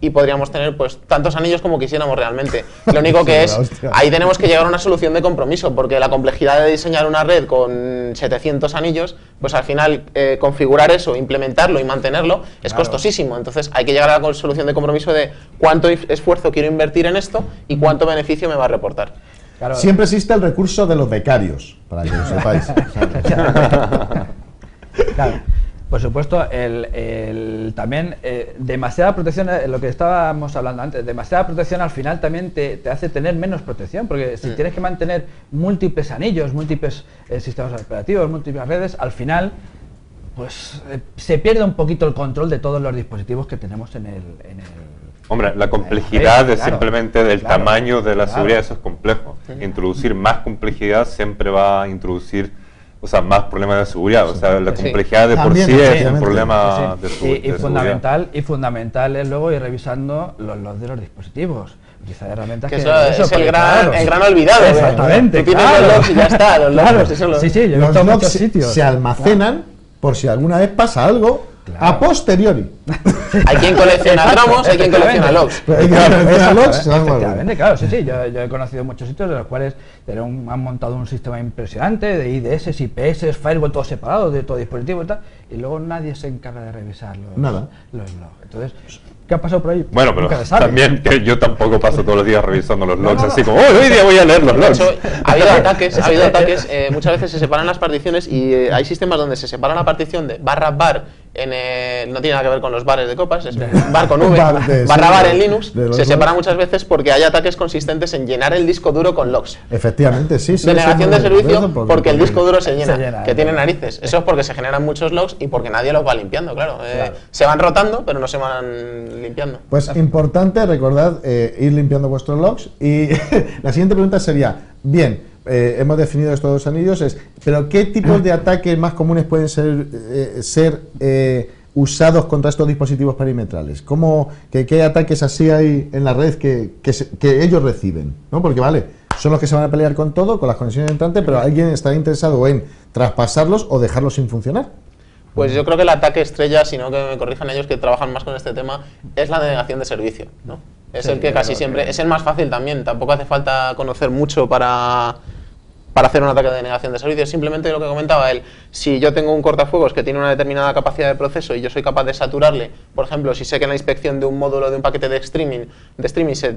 S4: Y podríamos tener pues tantos anillos como quisiéramos realmente. Lo único que es, ahí tenemos que llegar a una solución de compromiso, porque la complejidad de diseñar una red con 700 anillos, pues al final configurar eso, implementarlo y mantenerlo es costosísimo. Entonces hay que llegar a la solución de compromiso de cuánto esfuerzo quiero invertir en esto y cuánto beneficio me va a reportar.
S3: Claro.
S1: Siempre existe el recurso de los becarios, para que lo sepáis.
S3: Claro. Por supuesto, también demasiada protección, lo que estábamos hablando antes, demasiada protección al final también te hace tener menos protección, porque si tienes que mantener múltiples anillos, múltiples sistemas operativos, múltiples redes, al final pues se pierde un poquito el control de todos los dispositivos que tenemos en el
S2: Hombre, la complejidad es
S3: claro,
S2: simplemente del
S3: claro,
S2: tamaño de la
S3: claro.
S2: seguridad, eso es complejo. Introducir más complejidad siempre va a introducir, o sea, más problemas de seguridad. O sea, la
S4: Sí.
S2: complejidad de por
S1: También,
S2: sí es un
S1: efectivamente.
S2: problema
S3: Sí,
S2: de,
S3: sí.
S2: de seguridad.
S3: Y fundamental es luego ir revisando los logs de los dispositivos. Quizá herramientas
S4: Que
S3: que
S4: eso es
S3: porque,
S4: el
S3: claro,
S4: gran olvidado.
S3: Exactamente.
S4: Tú tienes
S3: claro.
S4: los logs y ya está. Los logs,
S3: Claro,
S4: pues eso lo-
S3: sí, sí, yo he
S1: Los
S3: visto en
S1: logs
S3: muchos sitios.
S1: se almacenan por si alguna vez pasa algo a posteriori.
S4: Hay quien colecciona cromos, hay quien colecciona logs.
S1: Pero hay que almacenar logs, se van guardando.
S3: Efectivamente, claro, sí, sí. Yo he conocido muchos sitios en los cuales han montado un sistema impresionante de IDS, IPS, firewall, todo separado, de todo dispositivo y tal, y luego nadie se encarga de revisar
S1: Nada.
S3: los logs. Entonces, ¿qué ha pasado por ahí?
S2: Bueno, pero
S3: Nunca se sabe.
S2: también que yo tampoco paso todos los días revisando los logs,
S3: no, no.
S2: así como, hoy día voy a leer los
S4: De
S2: logs.
S4: hecho, ha habido ataques, muchas veces se separan las particiones y hay sistemas donde se separa la partición de /var no tiene nada que ver con los bares de copas, es bar con V,
S1: Bar de-
S4: /var
S1: sí,
S4: en Linux,
S1: de los
S4: se separa
S1: logs.
S4: muchas veces porque hay ataques consistentes en llenar el disco duro con logs.
S1: Efectivamente, sí, sí.
S4: Denegación de
S1: eso
S4: servicio porque el disco duro se llena,
S3: llena,
S4: que tiene
S3: claro.
S4: narices. Eso es porque se generan muchos logs y porque nadie los va limpiando, claro. Se van rotando, pero no se van limpiando.
S1: Pues importante, recordad ir limpiando vuestros logs. Y la siguiente pregunta sería, bien, hemos definido estos dos anillos, pero ¿qué tipos de ataques más comunes pueden ser usados contra estos dispositivos perimetrales? ¿Qué ataques así hay en la red que ellos reciben? ¿No? Porque vale, son los que se van a pelear con todo, con las conexiones entrantes, pero alguien está interesado en traspasarlos o dejarlos sin funcionar.
S4: Pues yo creo que el ataque estrella, si no que me corrijan ellos que trabajan más con este tema, es la denegación de servicio, ¿no? Es el que casi siempre, es el más fácil también, tampoco hace falta conocer mucho para hacer un ataque de denegación de servicio, es simplemente lo que comentaba él. Si yo tengo un cortafuegos que tiene una determinada capacidad de proceso y yo soy capaz de saturarle, por ejemplo, si sé que en la inspección de un módulo de un paquete de streaming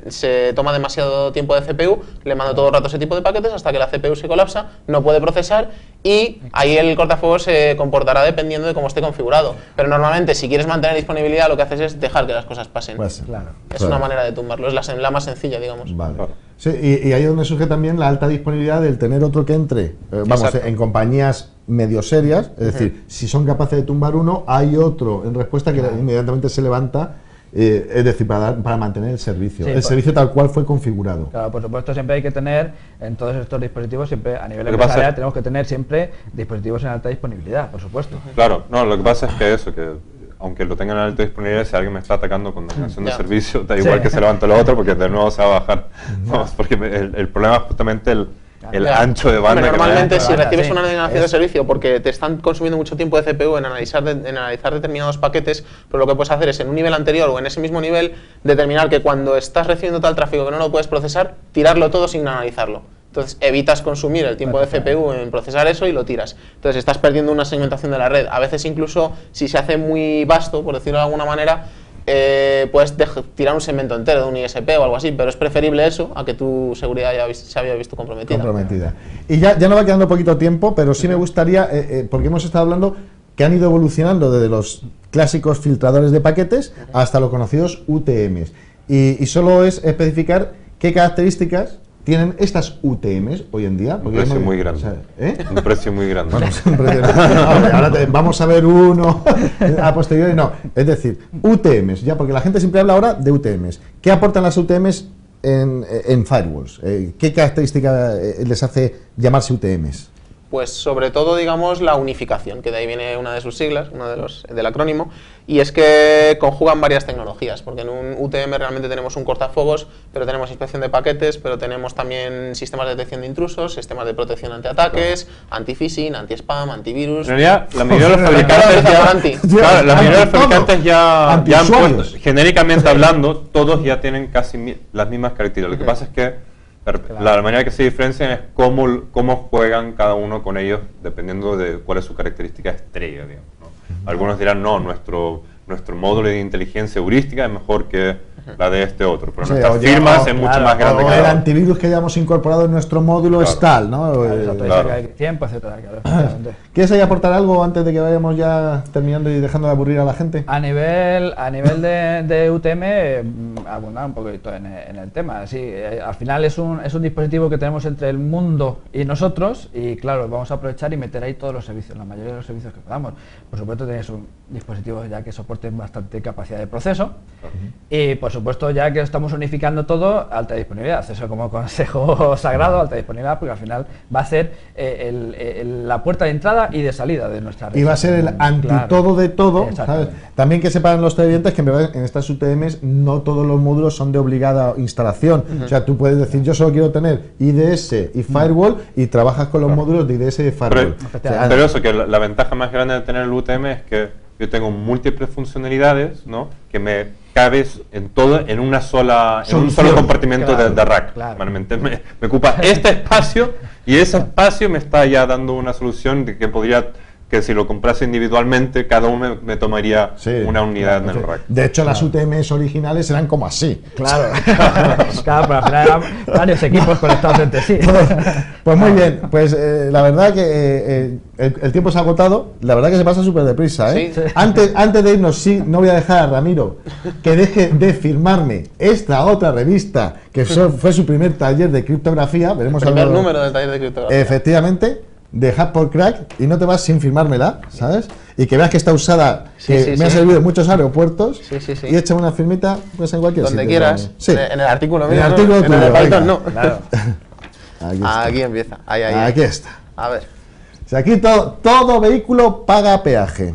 S4: se toma demasiado tiempo de CPU, le mando todo el rato ese tipo de paquetes hasta que la CPU se colapsa, no puede procesar y ahí el cortafuegos se comportará dependiendo de cómo esté configurado. Pero normalmente, si quieres mantener disponibilidad, lo que haces es dejar que las cosas pasen.
S1: Pues,
S3: Claro.
S4: Es
S1: claro.
S4: una manera de tumbarlo, es la más sencilla, digamos.
S1: Vale.
S2: Claro.
S1: Sí, y ahí es donde surge también la alta disponibilidad del tener otro que entre,
S4: Exacto.
S1: en compañías medio serias, es decir, si son capaces de tumbar uno, hay otro en respuesta que inmediatamente se levanta, es decir, para mantener el servicio,
S3: Sí,
S1: el
S3: pues-
S1: servicio tal cual fue configurado.
S3: Claro, por supuesto, siempre hay que tener en todos estos dispositivos, siempre a nivel
S2: Lo que pasa
S3: empresarial,
S2: es-
S3: tenemos que tener siempre dispositivos en alta disponibilidad, por supuesto.
S2: Claro, no, lo que pasa es que eso, que aunque lo tengan en alta disponibilidad, si alguien me está atacando con denegación de
S4: Ya.
S2: servicio, da igual
S3: Sí.
S2: que se levante lo otro porque de nuevo se va a bajar. Vamos, porque el problema es justamente el ancho de banda.
S4: Hombre,
S2: que
S4: normalmente
S2: maneja.
S4: si recibes
S3: sí.
S4: una denegación de servicio porque te están consumiendo mucho tiempo de CPU en analizar determinados paquetes, pero lo que puedes hacer es en un nivel anterior o en ese mismo nivel determinar que cuando estás recibiendo tal tráfico que no lo puedes procesar, tirarlo todo sin analizarlo. Entonces evitas consumir el tiempo de CPU en procesar eso y lo tiras. Entonces estás perdiendo una segmentación de la red. A veces incluso si se hace muy vasto, por decirlo de alguna manera, puedes tirar un segmento entero de un ISP o algo así, pero es preferible eso a que tu seguridad se había visto comprometida.
S1: Y ya nos va quedando poquito tiempo, pero sí me gustaría, porque hemos estado hablando que han ido evolucionando desde los clásicos filtradores de paquetes hasta los conocidos UTMs. Y solo es especificar qué características tienen estas UTMs hoy en día.
S2: Un precio muy grande. Un precio muy grande.
S1: Ahora vamos a ver uno a posteriori. No, es decir, UTMs, ya, porque la gente siempre habla ahora de UTMs. ¿Qué aportan las UTMs en firewalls? ¿Qué característica les hace llamarse UTMs?
S4: Pues sobre todo, digamos, la unificación, que de ahí viene una de sus siglas, del acrónimo, y es que conjugan varias tecnologías, porque en un UTM realmente tenemos un cortafuegos, pero tenemos inspección de paquetes, pero tenemos también sistemas de detección de intrusos, sistemas de protección ante ataques, anti-phishing, anti-spam, antivirus.
S2: En realidad, la mayoría de los fabricantes ya han puesto, genéricamente hablando, todos ya tienen casi las mismas características. Lo que pasa es que la manera que se diferencian es cómo juegan cada uno con ellos, dependiendo de cuál es su característica estrella, digamos, ¿no? Algunos dirán, no, nuestro módulo de inteligencia heurística es mejor que la de este otro, pero nuestras firmas es mucho más grande.
S1: O el antivirus que hayamos incorporado en nuestro módulo es tal, ¿no?
S3: Tiempo, etcétera, claro.
S1: ¿Quieres ahí aportar algo antes de que vayamos ya terminando y dejando de aburrir a la gente?
S3: A nivel de UTM, abundar un poquito en el tema. Sí, al final es un dispositivo que tenemos entre el mundo y nosotros, y claro, vamos a aprovechar y meter ahí todos los servicios, la mayoría de los servicios que podamos. Por supuesto, tenéis un dispositivo ya que soporten bastante capacidad de proceso, y por supuesto, ya que estamos unificando todo, alta disponibilidad. Eso como consejo sagrado, alta disponibilidad, porque al final va a ser la puerta de entrada y de salida de nuestra red.
S1: Y va a ser el antitodo de todo, ¿sabes? También que sepan los televidentes que en verdad en estas UTMs no todos los módulos son de obligada instalación. O sea, tú puedes decir, yo solo quiero tener IDS y Firewall, y trabajas con los módulos de IDS y Firewall.
S2: Pero eso, que la ventaja más grande de tener el UTM es que yo tengo múltiples funcionalidades, ¿no? Que me cabes en todo en un solo compartimento de rack. Realmente me ocupa este espacio, y ese espacio me está ya dando una solución de que si lo comprase individualmente, cada uno me tomaría una unidad en el rack.
S1: De hecho, las UTMs originales eran como así.
S3: Claro. Claro, pero al final eran varios equipos conectados entre sí.
S1: Pues muy bien, pues la verdad que el tiempo se ha agotado, la verdad que se pasa súper deprisa, ¿eh?
S4: Sí.
S1: Antes de irnos, no voy a dejar a Ramiro que deje de firmarme esta otra revista, que fue su primer taller de criptografía. Veremos
S4: el primer número del taller de criptografía.
S1: Efectivamente, de Hack por Crack, y no te vas sin firmármela, ¿sabes? Y que veas que está usada, que me ha servido en muchos aeropuertos, y échame una firmita pues en cualquier
S4: donde
S1: sitio.
S4: Quieras, en el artículo
S1: mismo. En el
S4: artículo
S1: tuyo,
S4: en el Python no.
S3: Claro.
S1: Aquí
S4: empieza. Ahí.
S1: Aquí está.
S4: A ver.
S1: O sea, aquí todo vehículo paga peaje.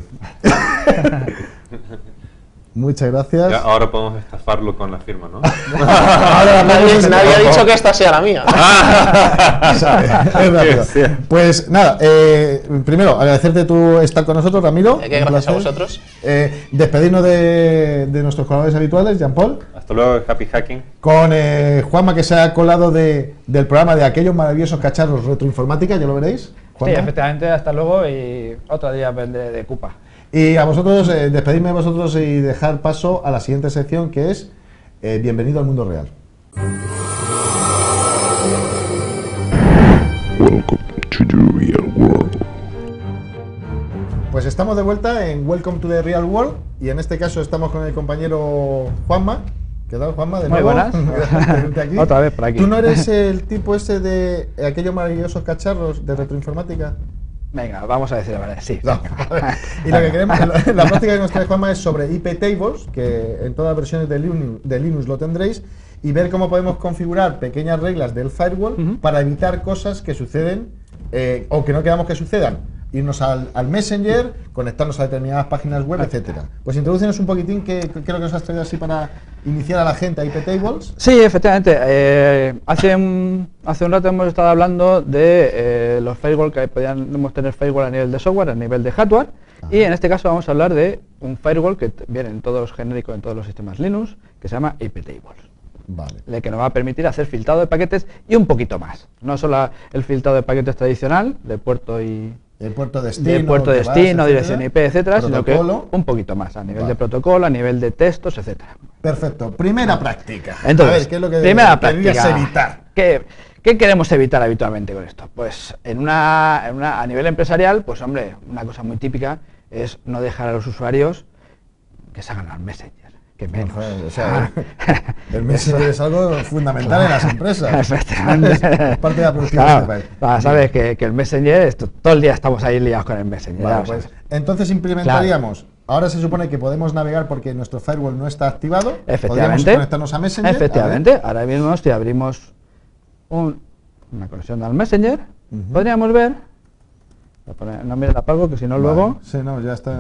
S1: Muchas gracias.
S2: Ya, ahora podemos estafarlo con la firma, ¿no?
S4: Nadie ha dicho que esta sea la mía.
S1: Pues nada, primero agradecerte tu estar con nosotros, Ramiro.
S4: Gracias a vosotros.
S1: Despedirnos de nuestros colaboradores habituales, Jean-Paul.
S2: Hasta luego, Happy Hacking.
S1: Con Juanma, que se ha colado del programa de aquellos maravillosos cacharros retroinformática, ya lo veréis. Juanma.
S3: Sí, efectivamente, hasta luego, y otro día vende de Cupa.
S1: Y a vosotros, despedirme de vosotros y dejar paso a la siguiente sección, que es Bienvenido al Mundo Real.
S7: Welcome to the real world.
S1: Pues estamos de vuelta en Welcome to the Real World, y en este caso estamos con el compañero Juanma. ¿Qué tal, Juanma?
S3: Muy buenas.
S1: Aquí.
S3: Otra vez por aquí.
S1: ¿Tú no eres el tipo ese de aquellos maravillosos cacharros de retroinformática?
S3: Venga, vamos a decir la verdad, sí.
S1: No. Y lo que queremos, la práctica que nos trae Juanma es sobre IP tables, que en todas las versiones de Linux lo tendréis, y ver cómo podemos configurar pequeñas reglas del firewall para evitar cosas que suceden o que no queramos que sucedan. irnos al Messenger, conectarnos a determinadas páginas web, etcétera. Pues introducenos un poquitín qué es lo que nos has traído así para iniciar a la gente a IP Tables.
S3: Sí, efectivamente. Hace un rato hemos estado hablando de los firewall, que podíamos tener firewall a nivel de software, a nivel de hardware. Ajá. Y en este caso vamos a hablar de un firewall que viene en todos los genéricos, en todos los sistemas Linux, que se llama IP Tables. Vale. Que nos va a permitir hacer filtrado de paquetes y un poquito más. No solo el filtrado de paquetes tradicional, de puerto y...
S1: El puerto destino,
S3: dirección IP, etcétera, sino que un poquito más, a nivel de protocolo, a nivel de textos, etcétera.
S1: Perfecto. Primera práctica.
S3: Entonces,
S1: a ver, ¿qué es lo que
S3: primera
S1: querías
S3: práctica,
S1: evitar?
S3: ¿Qué queremos evitar habitualmente con esto? Pues a nivel empresarial, pues hombre, una cosa muy típica es no dejar a los usuarios que se hagan al Messenger. Que menos.
S1: O sea, el Messenger es algo fundamental en las empresas.
S3: Efectivamente.
S1: Es parte de la productividad.
S3: Claro, sabes que el Messenger, todo el día estamos ahí liados con el Messenger.
S1: Vale, pues, entonces implementaríamos, ahora se supone que podemos navegar porque nuestro firewall no está activado.
S3: Efectivamente.
S1: Podríamos conectarnos a Messenger.
S3: Efectivamente. Ahora mismo si abrimos una conexión al Messenger, podríamos ver... No mires la palco, que si no luego...
S1: Sí, no, ya está,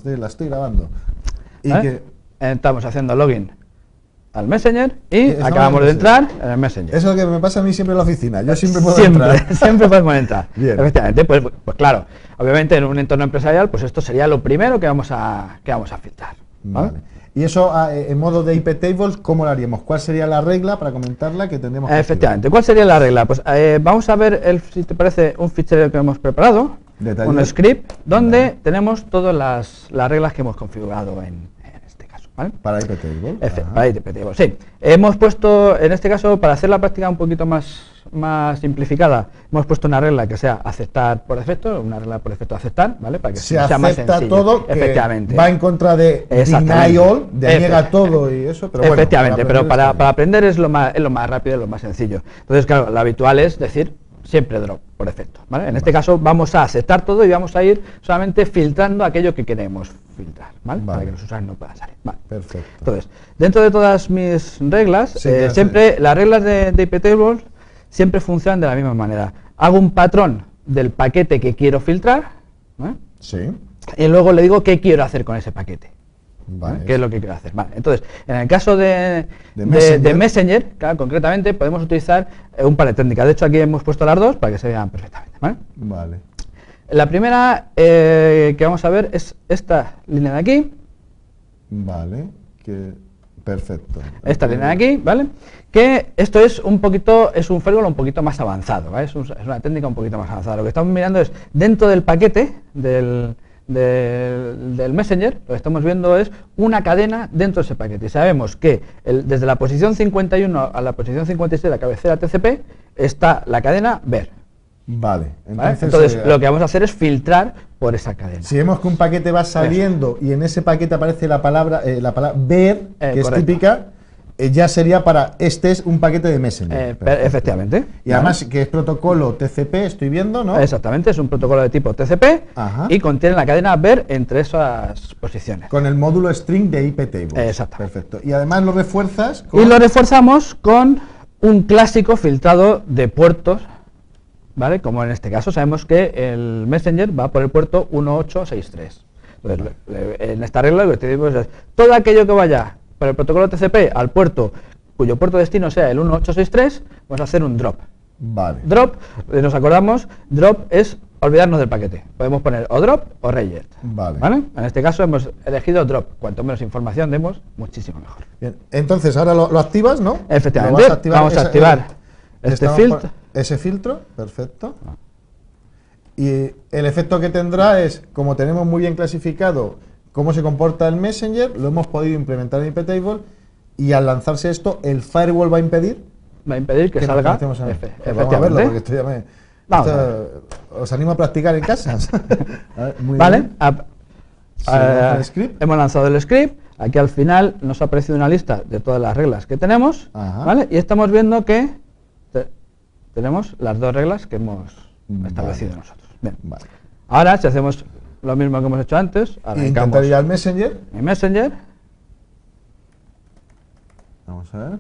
S1: la estoy grabando. Y
S3: estamos haciendo login al Messenger y acabamos de entrar en el Messenger.
S1: Eso es lo que me pasa a mí siempre en la oficina. Yo siempre puedo entrar.
S3: Siempre podemos entrar.
S1: Bien.
S3: Efectivamente, pues claro, obviamente en un entorno empresarial, pues esto sería lo primero que vamos a filtrar. ¿Vale?
S1: Y eso en modo de IP Tables, ¿cómo lo haríamos? ¿Cuál sería la regla para comentarla que tendríamos que
S3: Efectivamente, ¿cuál sería la regla? Pues vamos a ver, si te parece, un fichero que hemos preparado, un script, donde tenemos todas las reglas que hemos configurado en este caso. ¿Vale?
S1: Para IP Tables.
S3: Para IP Tables, sí. Hemos puesto, en este caso, para hacer la práctica un poquito más simplificada, hemos puesto una regla que sea aceptar por defecto, una regla por defecto aceptar, ¿vale? Para que sea más sencillo.
S1: Se acepta todo,
S3: efectivamente.
S1: Va en contra de deny all, de niega todo y eso, pero bueno.
S3: Efectivamente, pero para aprender es lo más rápido y lo más sencillo. Entonces, claro, lo habitual es decir siempre drop por defecto, ¿vale? En este caso vamos a aceptar todo y vamos a ir solamente filtrando aquello que queremos filtrar, ¿vale? Para que los usuarios no puedan salir. Vale.
S1: Perfecto.
S3: Entonces, dentro de todas mis reglas, siempre las reglas de IP Tables siempre funcionan de la misma manera. Hago un patrón del paquete que quiero filtrar, ¿vale?
S1: Sí.
S3: Y luego le digo qué quiero hacer con ese paquete.
S1: Vale.
S3: ¿Qué es lo que quiero hacer? Vale. Entonces, en el caso de Messenger, claro, concretamente podemos utilizar un par de técnicas. De hecho, aquí hemos puesto las dos para que se vean perfectamente. ¿Vale?
S1: Vale.
S3: La primera que vamos a ver es esta línea de aquí.
S1: Vale. Perfecto.
S3: Esta línea de aquí, ¿vale? Que esto es un firewall un poquito más avanzado, ¿vale? Es una técnica un poquito más avanzada. Lo que estamos mirando es dentro del paquete del Messenger, lo que estamos viendo es una cadena dentro de ese paquete. Y sabemos que desde la posición 51 a la posición 56 de la cabecera TCP está la cadena ver.
S1: Vale.
S3: Entonces lo que vamos a hacer es filtrar por esa cadena.
S1: Si vemos que un paquete va saliendo y en ese paquete aparece la palabra ver, que es típica, ya sería este es un paquete de Messenger.
S3: Efectivamente.
S1: Y además que es protocolo TCP, estoy viendo, ¿no?
S3: Exactamente, es un protocolo de tipo TCP.
S1: Ajá.
S3: Y contiene la cadena ver entre esas posiciones.
S1: Con el módulo string de IP Tables.
S3: Exactamente.
S1: Perfecto. Y además lo refuerzas
S3: y lo reforzamos con un clásico filtrado de puertos, ¿vale? Como en este caso sabemos que el Messenger va por el puerto 1863. Entonces, en esta regla lo que te digo es todo aquello que vaya por el protocolo TCP al puerto cuyo puerto destino sea el 1863, vamos a hacer un drop.
S1: Vale.
S3: Drop, nos acordamos, drop es olvidarnos del paquete. Podemos poner o drop o reject.
S1: Vale.
S3: En este caso hemos elegido drop. Cuanto menos información demos, muchísimo mejor.
S1: Bien. Entonces ahora lo activas, ¿no?
S3: Efectivamente. Vamos a activar este filtro.
S1: Ese filtro, perfecto. Y el efecto que tendrá es, como tenemos muy bien clasificado cómo se comporta el Messenger, lo hemos podido implementar en IP Table y al lanzarse esto, el firewall va a impedir
S3: que salga.
S1: Vamos a verlo, porque esto ya os animo a practicar en casa.
S3: Vale. Hemos lanzado el script. Aquí al final nos ha aparecido una lista de todas las reglas que tenemos. ¿Vale? Y estamos viendo que tenemos las dos reglas que hemos establecido nosotros. Bien.
S1: Vale.
S3: Ahora, si hacemos lo mismo que hemos hecho antes,
S1: arrancamos ir al Messenger.
S3: En Messenger.
S1: Vamos a ver.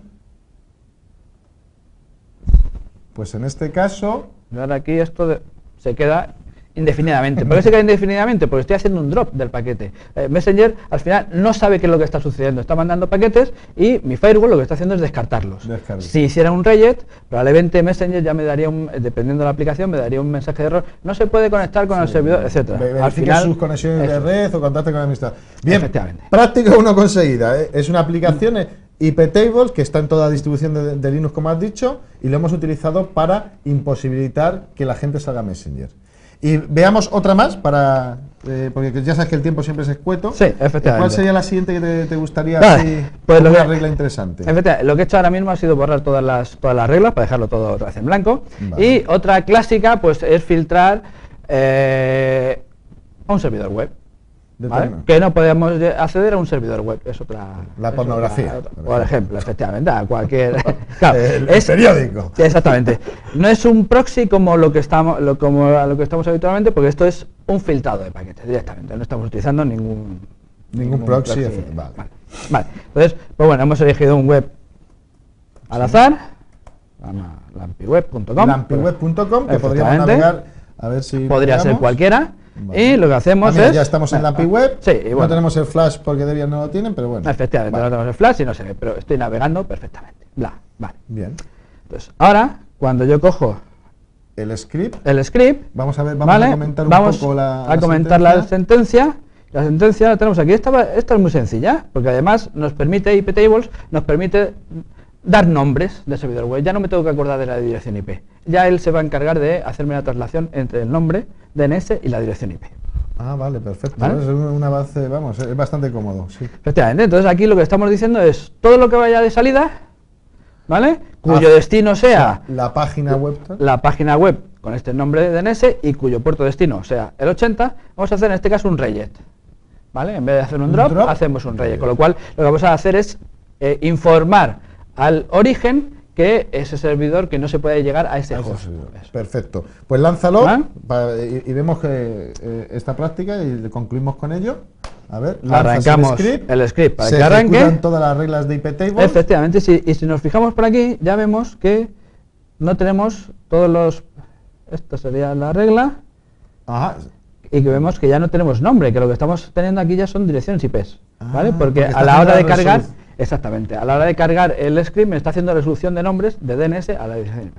S1: Pues en este caso...
S3: Ahora aquí esto se queda indefinidamente. ¿Por qué se queda indefinidamente? Porque estoy haciendo un drop del paquete. Messenger al final no sabe qué es lo que está sucediendo, está mandando paquetes y mi firewall lo que está haciendo es descartarlos. Si hiciera un rejet, probablemente Messenger ya me daría, dependiendo de la aplicación, me daría un mensaje de error, no se puede conectar con el servidor, etcétera.
S1: Al final sus conexiones de red o contacte con la administrador. Bien,
S3: efectivamente.
S1: práctica 1 conseguida. Es una aplicación iptables que está en toda la distribución de Linux, como has dicho, y lo hemos utilizado para imposibilitar que la gente salga a Messenger. Y veamos otra más, porque ya sabes que el tiempo siempre es escueto.
S3: Sí, efectivamente.
S1: ¿Cuál sería la siguiente que te gustaría?
S3: Vale, pues
S1: una regla interesante.
S3: Efectivamente, lo que he hecho ahora mismo ha sido borrar todas las reglas para dejarlo todo otra vez en blanco. Vale. Y otra clásica pues es filtrar a un servidor web. ¿Vale? Que no podemos acceder a un servidor web, es otra...
S1: La pornografía.
S3: Por ejemplo, efectivamente, a cualquier... Claro,
S1: el periódico.
S3: Exactamente. No es un proxy como lo que estamos habitualmente, porque esto es un filtrado de paquetes directamente, no estamos utilizando ningún
S1: proxy.
S3: Vale. Entonces, pues bueno, hemos elegido un web al azar, lampiweb.com.
S1: Lampiweb.com, que podríamos navegar, a ver si...
S3: Podría ser cualquiera. Vale. Y lo que hacemos es...
S1: Ya estamos en la API web,
S3: sí, y bueno,
S1: no tenemos el flash porque Debian no lo tienen, pero bueno.
S3: Efectivamente, no tenemos el flash y no se ve, pero estoy navegando perfectamente. Vale.
S1: Bien.
S3: Entonces, ahora, cuando yo cojo
S1: el script,
S3: vamos a
S1: comentar un poco
S3: la sentencia. La sentencia la tenemos aquí. Esta es muy sencilla, porque además nos permite, iptables, nos permite dar nombres de servidor web. Ya no me tengo que acordar de la dirección IP. Ya él se va a encargar de hacerme la traslación entre el nombre, DNS y la dirección IP.
S1: Ah, vale, perfecto. ¿Vale? Es un avance, vamos, es bastante cómodo. Sí.
S3: Efectivamente, entonces aquí lo que estamos diciendo es todo lo que vaya de salida, ¿vale? Cuyo destino sea
S1: la página web.
S3: La página web con este nombre de DNS y cuyo puerto destino sea el 80, vamos a hacer en este caso un rejet. ¿Vale? En vez de hacer un drop, hacemos un rejet. Con lo cual, lo que vamos a hacer es informar al origen que ese servidor que no se puede llegar a ese host.
S1: Perfecto. Pues lánzalo y vemos que esta práctica y concluimos con ello. A ver,
S3: arrancamos el script para que arranque.
S1: Se ejecutan todas las reglas de iptables.
S3: Efectivamente, y si nos fijamos por aquí, ya vemos que no tenemos todos los... Esta sería la regla.
S1: Ajá.
S3: Y que vemos que ya no tenemos nombre, que lo que estamos teniendo aquí ya son direcciones IPs, ¿vale? Porque a la hora de cargar... Exactamente, a la hora de cargar el script me está haciendo resolución de nombres de DNS a la dirección IP.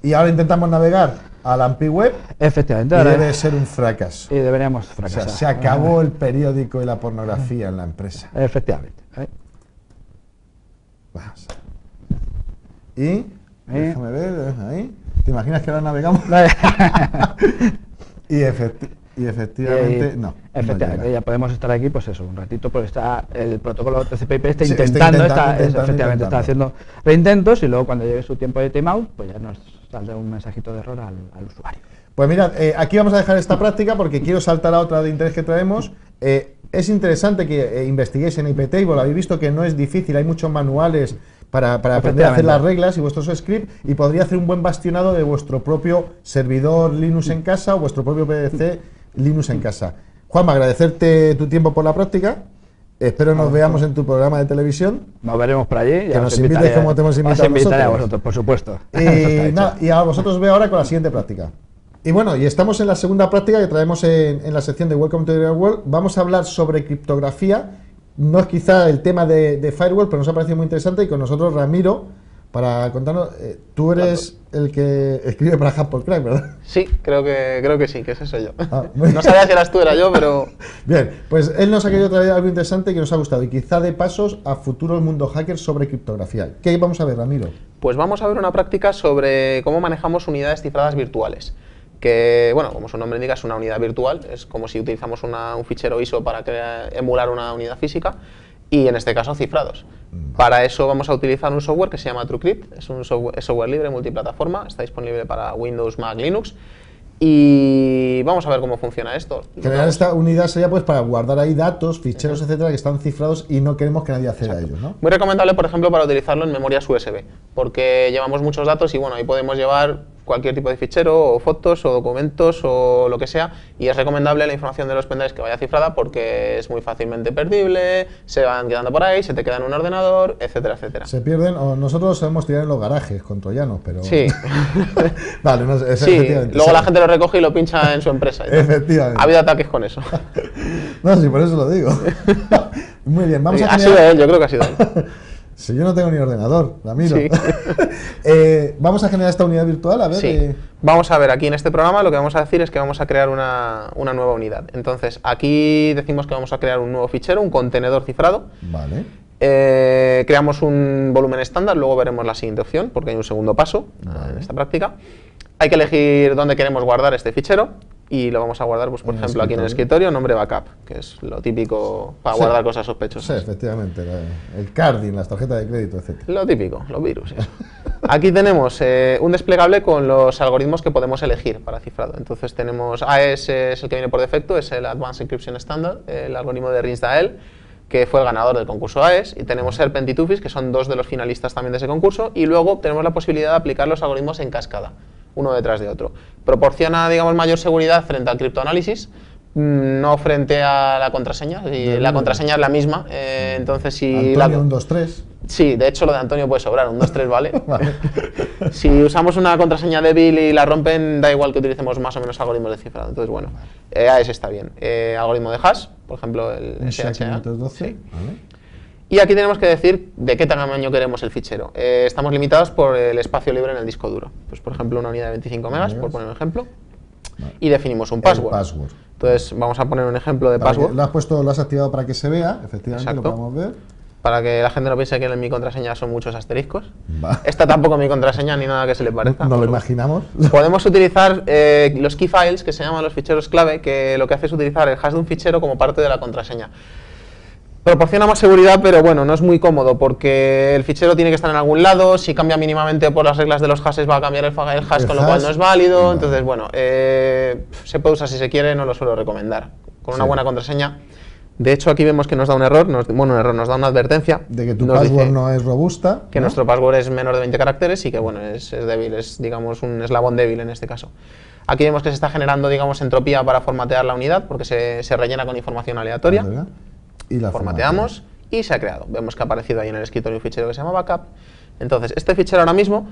S1: Y ahora intentamos navegar a la API web.
S3: Efectivamente.
S1: Y debe ser un fracaso.
S3: Y deberíamos fracasar.
S1: O sea, se acabó el periódico y la pornografía en la empresa.
S3: Efectivamente.
S1: Y déjame ver, ahí. ¿Te imaginas que ahora navegamos? y efectivamente, no.
S3: Efectivamente,
S1: no
S3: ya podemos estar aquí, pues eso, un ratito, porque está el protocolo TCP/IP está intentando, efectivamente está haciendo reintentos y luego cuando llegue su tiempo de timeout, pues ya nos saldrá un mensajito de error al usuario.
S1: Pues mirad, aquí vamos a dejar esta práctica porque quiero saltar a otra de interés que traemos. Es interesante que investiguéis en iptable, habéis visto que no es difícil, hay muchos manuales para aprender a hacer las reglas y vuestros scripts, y podría hacer un buen bastionado de vuestro propio servidor Linux en casa o vuestro propio PDC Linux en casa. Juanma, agradecerte tu tiempo por la práctica. Espero nos veamos en tu programa de televisión.
S3: Nos veremos por allí.
S1: Que nos invites como te hemos invitado a nosotros.
S3: A vosotros, por supuesto.
S1: Y a vosotros os veo ahora con la siguiente práctica. Y bueno, y estamos en la segunda práctica que traemos en la sección de Welcome to the Real World. Vamos a hablar sobre criptografía. No es quizá el tema de firewall, pero nos ha parecido muy interesante, y con nosotros Ramiro, para contarnos, tú eres el que escribe para Hack por Crack, ¿verdad?
S4: Sí, creo que sí, que ese soy yo. No sabía si eras tú, era yo, pero...
S1: Bien, pues él nos ha querido traer algo interesante que nos ha gustado, y quizá de pasos a futuros mundo hackers sobre criptografía. ¿Qué vamos a ver, Ramiro?
S4: Pues vamos a ver una práctica sobre cómo manejamos unidades cifradas virtuales. Que, bueno, como su nombre indica, es una unidad virtual, es como si utilizamos un fichero ISO para emular una unidad física, y en este caso cifrados. Para eso vamos a utilizar un software que se llama TrueCrypt, es software libre, multiplataforma, está disponible para Windows, Mac, Linux, y vamos a ver cómo funciona esto.
S1: Generar esta unidad sería pues para guardar ahí datos, ficheros, etcétera, que están cifrados y no queremos que nadie acceda a ellos, ¿no?
S4: Muy recomendable, por ejemplo, para utilizarlo en memorias USB, porque llevamos muchos datos y bueno, ahí podemos llevar cualquier tipo de fichero, o fotos, o documentos, o lo que sea, y es recomendable la información de los pendrives que vaya cifrada porque es muy fácilmente perdible, se van quedando por ahí, se te queda en un ordenador, etcétera, etcétera.
S1: Se pierden, o nosotros sabemos tirar en los garajes con troyanos, pero...
S4: Sí.
S1: Vale, no,
S4: Sí,
S1: efectivamente.
S4: luego la gente lo recoge y lo pincha en su empresa.
S1: Efectivamente.
S4: Ha habido ataques con eso.
S1: No, sí, por eso lo digo. Muy bien, vamos a
S4: Ha sido él, yo creo que ha sido él.
S1: Si yo no tengo ni ordenador, la miro.
S4: Sí.
S1: Vamos a generar esta unidad virtual, a ver.
S4: Sí. Vamos a ver, aquí en este programa lo que vamos a decir es que vamos a crear una nueva unidad. Entonces, aquí decimos que vamos a crear un nuevo fichero, un contenedor cifrado.
S1: Vale.
S4: Creamos un volumen estándar, luego veremos la siguiente opción, porque hay un segundo paso en esta práctica. Hay que elegir dónde queremos guardar este fichero y lo vamos a guardar, pues, por ejemplo, aquí en el escritorio, nombre backup, que es lo típico para guardar cosas sospechosas.
S1: Sí, efectivamente. El carding, las tarjetas de crédito, etc.
S4: Lo típico, los virus. Eso. Aquí tenemos un desplegable con los algoritmos que podemos elegir para cifrado. Entonces tenemos AES, es el que viene por defecto, es el Advanced Encryption Standard, el algoritmo de Rinsdael, que fue el ganador del concurso AES, y tenemos Serpent y Tufis, que son dos de los finalistas también de ese concurso, y luego tenemos la posibilidad de aplicar los algoritmos en cascada, uno detrás de otro. Proporciona, digamos, mayor seguridad frente al criptoanálisis, no frente a la contraseña, y la contraseña es la misma, entonces si...
S1: Antonio, 1, 2, 3.
S4: Sí, de hecho lo de Antonio puede sobrar, 1, 2, 3 vale.
S1: Vale.
S4: Si usamos una contraseña débil y la rompen, da igual que utilicemos más o menos algoritmos de cifrado. Entonces, bueno, AES está bien. Algoritmo de hash, por ejemplo, el SHA. Sí.
S1: Vale.
S4: Y aquí tenemos que decir de qué tamaño queremos el fichero. Estamos limitados por el espacio libre en el disco duro. Pues, por ejemplo, una unidad de 25 megas, por poner un ejemplo.
S1: Vale.
S4: Y definimos un password.
S1: Password.
S4: Entonces, vamos a poner un ejemplo de password.
S1: Lo has activado para que se vea, efectivamente,
S4: Exacto.
S1: lo podemos ver.
S4: Para que la gente no piense que en mi contraseña son muchos asteriscos.
S1: Va.
S4: Esta tampoco es mi contraseña ni nada que se le parezca.
S1: No lo imaginamos.
S4: Podemos utilizar los key files, que se llaman los ficheros clave, que lo que hace es utilizar el hash de un fichero como parte de la contraseña. Proporciona más seguridad, pero bueno, no es muy cómodo porque el fichero tiene que estar en algún lado. Si cambia mínimamente por las reglas de los hashes, va a cambiar el hash, con lo cual no es válido.
S1: Vale.
S4: Entonces, bueno, se puede usar si se quiere, no lo suelo recomendar. Con una buena contraseña. De hecho, aquí vemos que nos da un error, nos da una advertencia.
S1: De que tu
S4: Nos
S1: password
S4: dice
S1: no es robusta.
S4: que
S1: ¿no?
S4: nuestro password es menor de 20 caracteres y que, bueno, es débil, es, digamos, un eslabón débil en este caso. Aquí vemos que se está generando, digamos, entropía para formatear la unidad porque se rellena con información aleatoria.
S1: ¿Verdad? Y la
S4: Formateamos y se ha creado. Vemos que ha aparecido ahí en el escritorio un fichero que se llama backup. Entonces, este fichero ahora mismo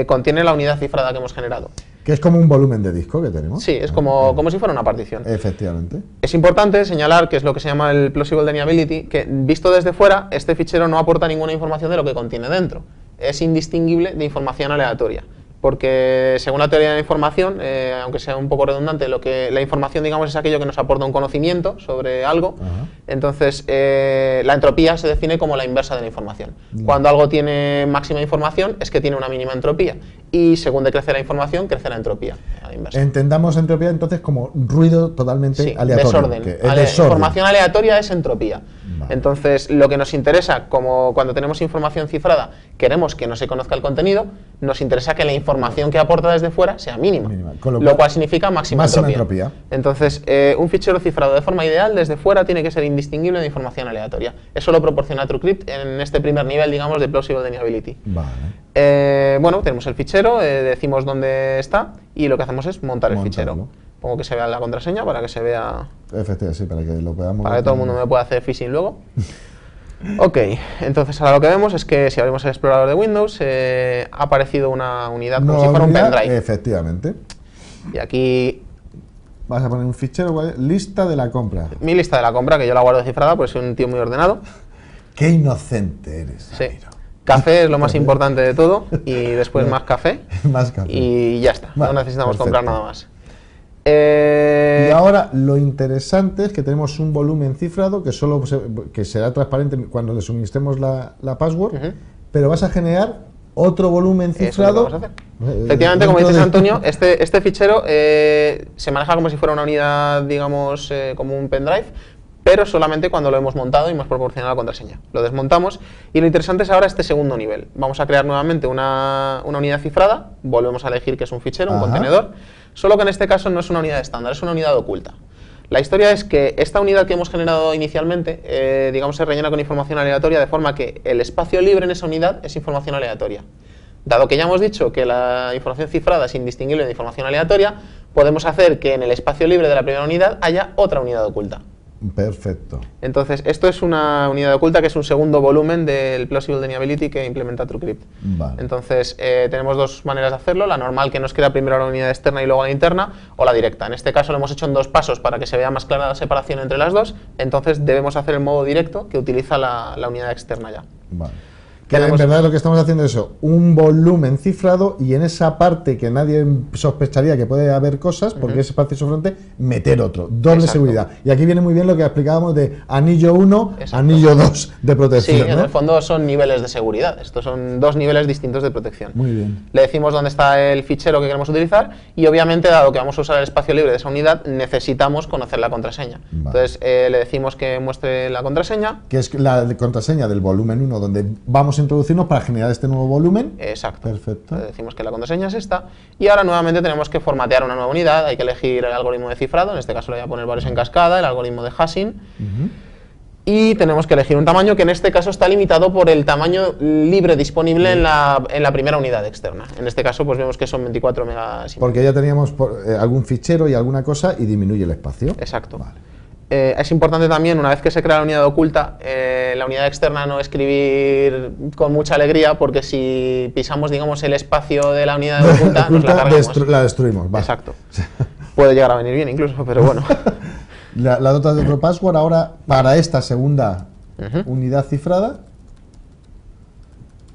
S4: contiene la unidad cifrada que hemos generado.
S1: Que es como un volumen de disco que tenemos.
S4: Sí, es como si fuera una partición.
S1: Efectivamente.
S4: Es importante señalar que es lo que se llama el plausible deniability, que visto desde fuera, este fichero no aporta ninguna información de lo que contiene dentro. Es indistinguible de información aleatoria. Porque según la teoría de la información, aunque sea un poco redundante, la información, digamos, es aquello que nos aporta un conocimiento sobre algo.
S1: Ajá.
S4: Entonces, la entropía se define como la inversa de la información. Cuando algo tiene máxima información, es que tiene una mínima entropía. Y según decrece la información, crece la entropía, a la inversa.
S1: Entendamos entropía entonces como ruido totalmente
S4: Sí,
S1: aleatorio.
S4: desorden.
S1: Que es desorden.
S4: Información aleatoria es entropía.
S1: Vale.
S4: Entonces, lo que nos interesa, como cuando tenemos información cifrada, queremos que no se conozca el contenido, nos interesa que la información que aporta desde fuera sea mínima.
S1: Con
S4: Lo cual significa máxima entropía. Entonces, un fichero cifrado de forma ideal desde fuera tiene que ser indistinguible de información aleatoria. Eso lo proporciona TrueCrypt en este primer nivel, digamos, de plausible deniability.
S1: Vale.
S4: Bueno, tenemos el fichero, decimos dónde está y lo que hacemos es montar el
S1: Montarlo.
S4: fichero. Pongo que se vea la contraseña para que se vea,
S1: Efectivamente, sí, para que lo podamos
S4: para
S1: ver
S4: que todo el mundo me pueda hacer phishing luego. Ok, entonces ahora lo que vemos es que si abrimos el explorador de Windows ha aparecido una unidad como si fuera un pendrive.
S1: Efectivamente.
S4: Y aquí
S1: Vas a poner un fichero, ¿vale? Lista de la compra.
S4: mi lista de la compra, que yo la guardo cifrada porque soy un tío muy ordenado.
S1: Qué inocente eres.
S4: Sí. Café es lo más importante de todo y después más café.
S1: Más café.
S4: Y ya está,
S1: Vale,
S4: no necesitamos
S1: perfecto.
S4: comprar nada más.
S1: Y ahora lo interesante es que tenemos un volumen cifrado que que será transparente cuando le suministremos la password,
S4: Ujú.
S1: pero vas a generar otro volumen
S4: Eso es lo que
S1: cifrado.
S4: vamos a hacer. Efectivamente, como
S1: dentro
S4: dices
S1: de-
S4: Antonio, este fichero se maneja como si fuera una unidad, digamos, como un pendrive, pero solamente cuando lo hemos montado y hemos proporcionado la contraseña. Lo desmontamos y lo interesante es ahora este segundo nivel. Vamos a crear nuevamente una unidad cifrada, volvemos a elegir que es un fichero, un
S1: Ajá.
S4: contenedor, solo que en este caso no es una unidad estándar, es una unidad oculta. La historia es que esta unidad que hemos generado inicialmente, digamos, se rellena con información aleatoria de forma que el espacio libre en esa unidad es información aleatoria. Dado que ya hemos dicho que la información cifrada es indistinguible de información aleatoria, podemos hacer que en el espacio libre de la primera unidad haya otra unidad oculta.
S1: Perfecto.
S4: Entonces, esto es una unidad oculta que es un segundo volumen del Plausible Deniability que implementa TrueCrypt.
S1: Vale.
S4: Entonces, tenemos dos maneras de hacerlo, la normal que nos crea primero la unidad externa y luego la interna, o la directa. En este caso lo hemos hecho en 2 pasos para que se vea más clara la separación entre las dos, entonces debemos hacer el modo directo que utiliza la unidad externa ya.
S1: Vale. Que en verdad lo que estamos haciendo es eso, un volumen cifrado y en esa parte que nadie sospecharía que puede haber cosas, porque es espacio sobrante, meter otro, doble
S4: Exacto.
S1: seguridad. Y aquí viene muy bien lo que explicábamos de anillo 1,
S4: Exacto.
S1: anillo 2 de protección.
S4: Sí, en
S1: ¿no?
S4: el fondo son niveles de seguridad, estos son 2 niveles distintos de protección.
S1: Muy bien.
S4: Le decimos dónde está el fichero que queremos utilizar y obviamente, dado que vamos a usar el espacio libre de esa unidad, necesitamos conocer la contraseña.
S1: Vale.
S4: Entonces le decimos que muestre la contraseña.
S1: Que es la contraseña del volumen 1, donde vamos a introducirnos para generar este nuevo volumen.
S4: Exacto.
S1: Perfecto.
S4: Le decimos que la contraseña es esta y ahora nuevamente tenemos que formatear una nueva unidad, hay que elegir el algoritmo de cifrado, en este caso le voy a poner varios en cascada, el algoritmo de hashing. Y tenemos que elegir un tamaño que en este caso está limitado por el tamaño libre disponible en la primera unidad externa. En este caso pues vemos que son 24 megas.
S1: Porque ya teníamos algún fichero y alguna cosa y disminuye el espacio.
S4: Exacto.
S1: Vale.
S4: Es importante también, una vez que se crea la unidad oculta, la unidad externa no escribir con mucha alegría, porque si pisamos, digamos, el espacio de la unidad oculta, nos la cargamos.
S1: La destruimos. Vale.
S4: Exacto. Puede llegar a venir bien incluso, pero bueno.
S1: La dotas de otro password ahora para esta segunda unidad cifrada.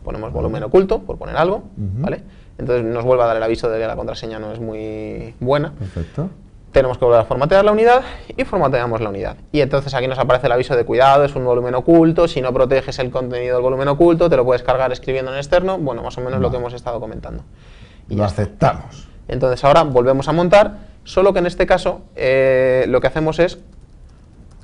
S4: Ponemos volumen oculto, por poner algo, ¿vale? Entonces nos vuelve a dar el aviso de que la contraseña no es muy buena.
S1: Perfecto.
S4: Tenemos que volver a formatear la unidad y formateamos la unidad. Y entonces aquí nos aparece el aviso de cuidado, es un volumen oculto, si no proteges el contenido del volumen oculto, te lo puedes cargar escribiendo en externo, bueno, más o menos lo que hemos estado comentando. Y
S1: Lo
S4: ya está.
S1: aceptamos.
S4: Entonces ahora volvemos a montar, solo que en este caso lo que hacemos es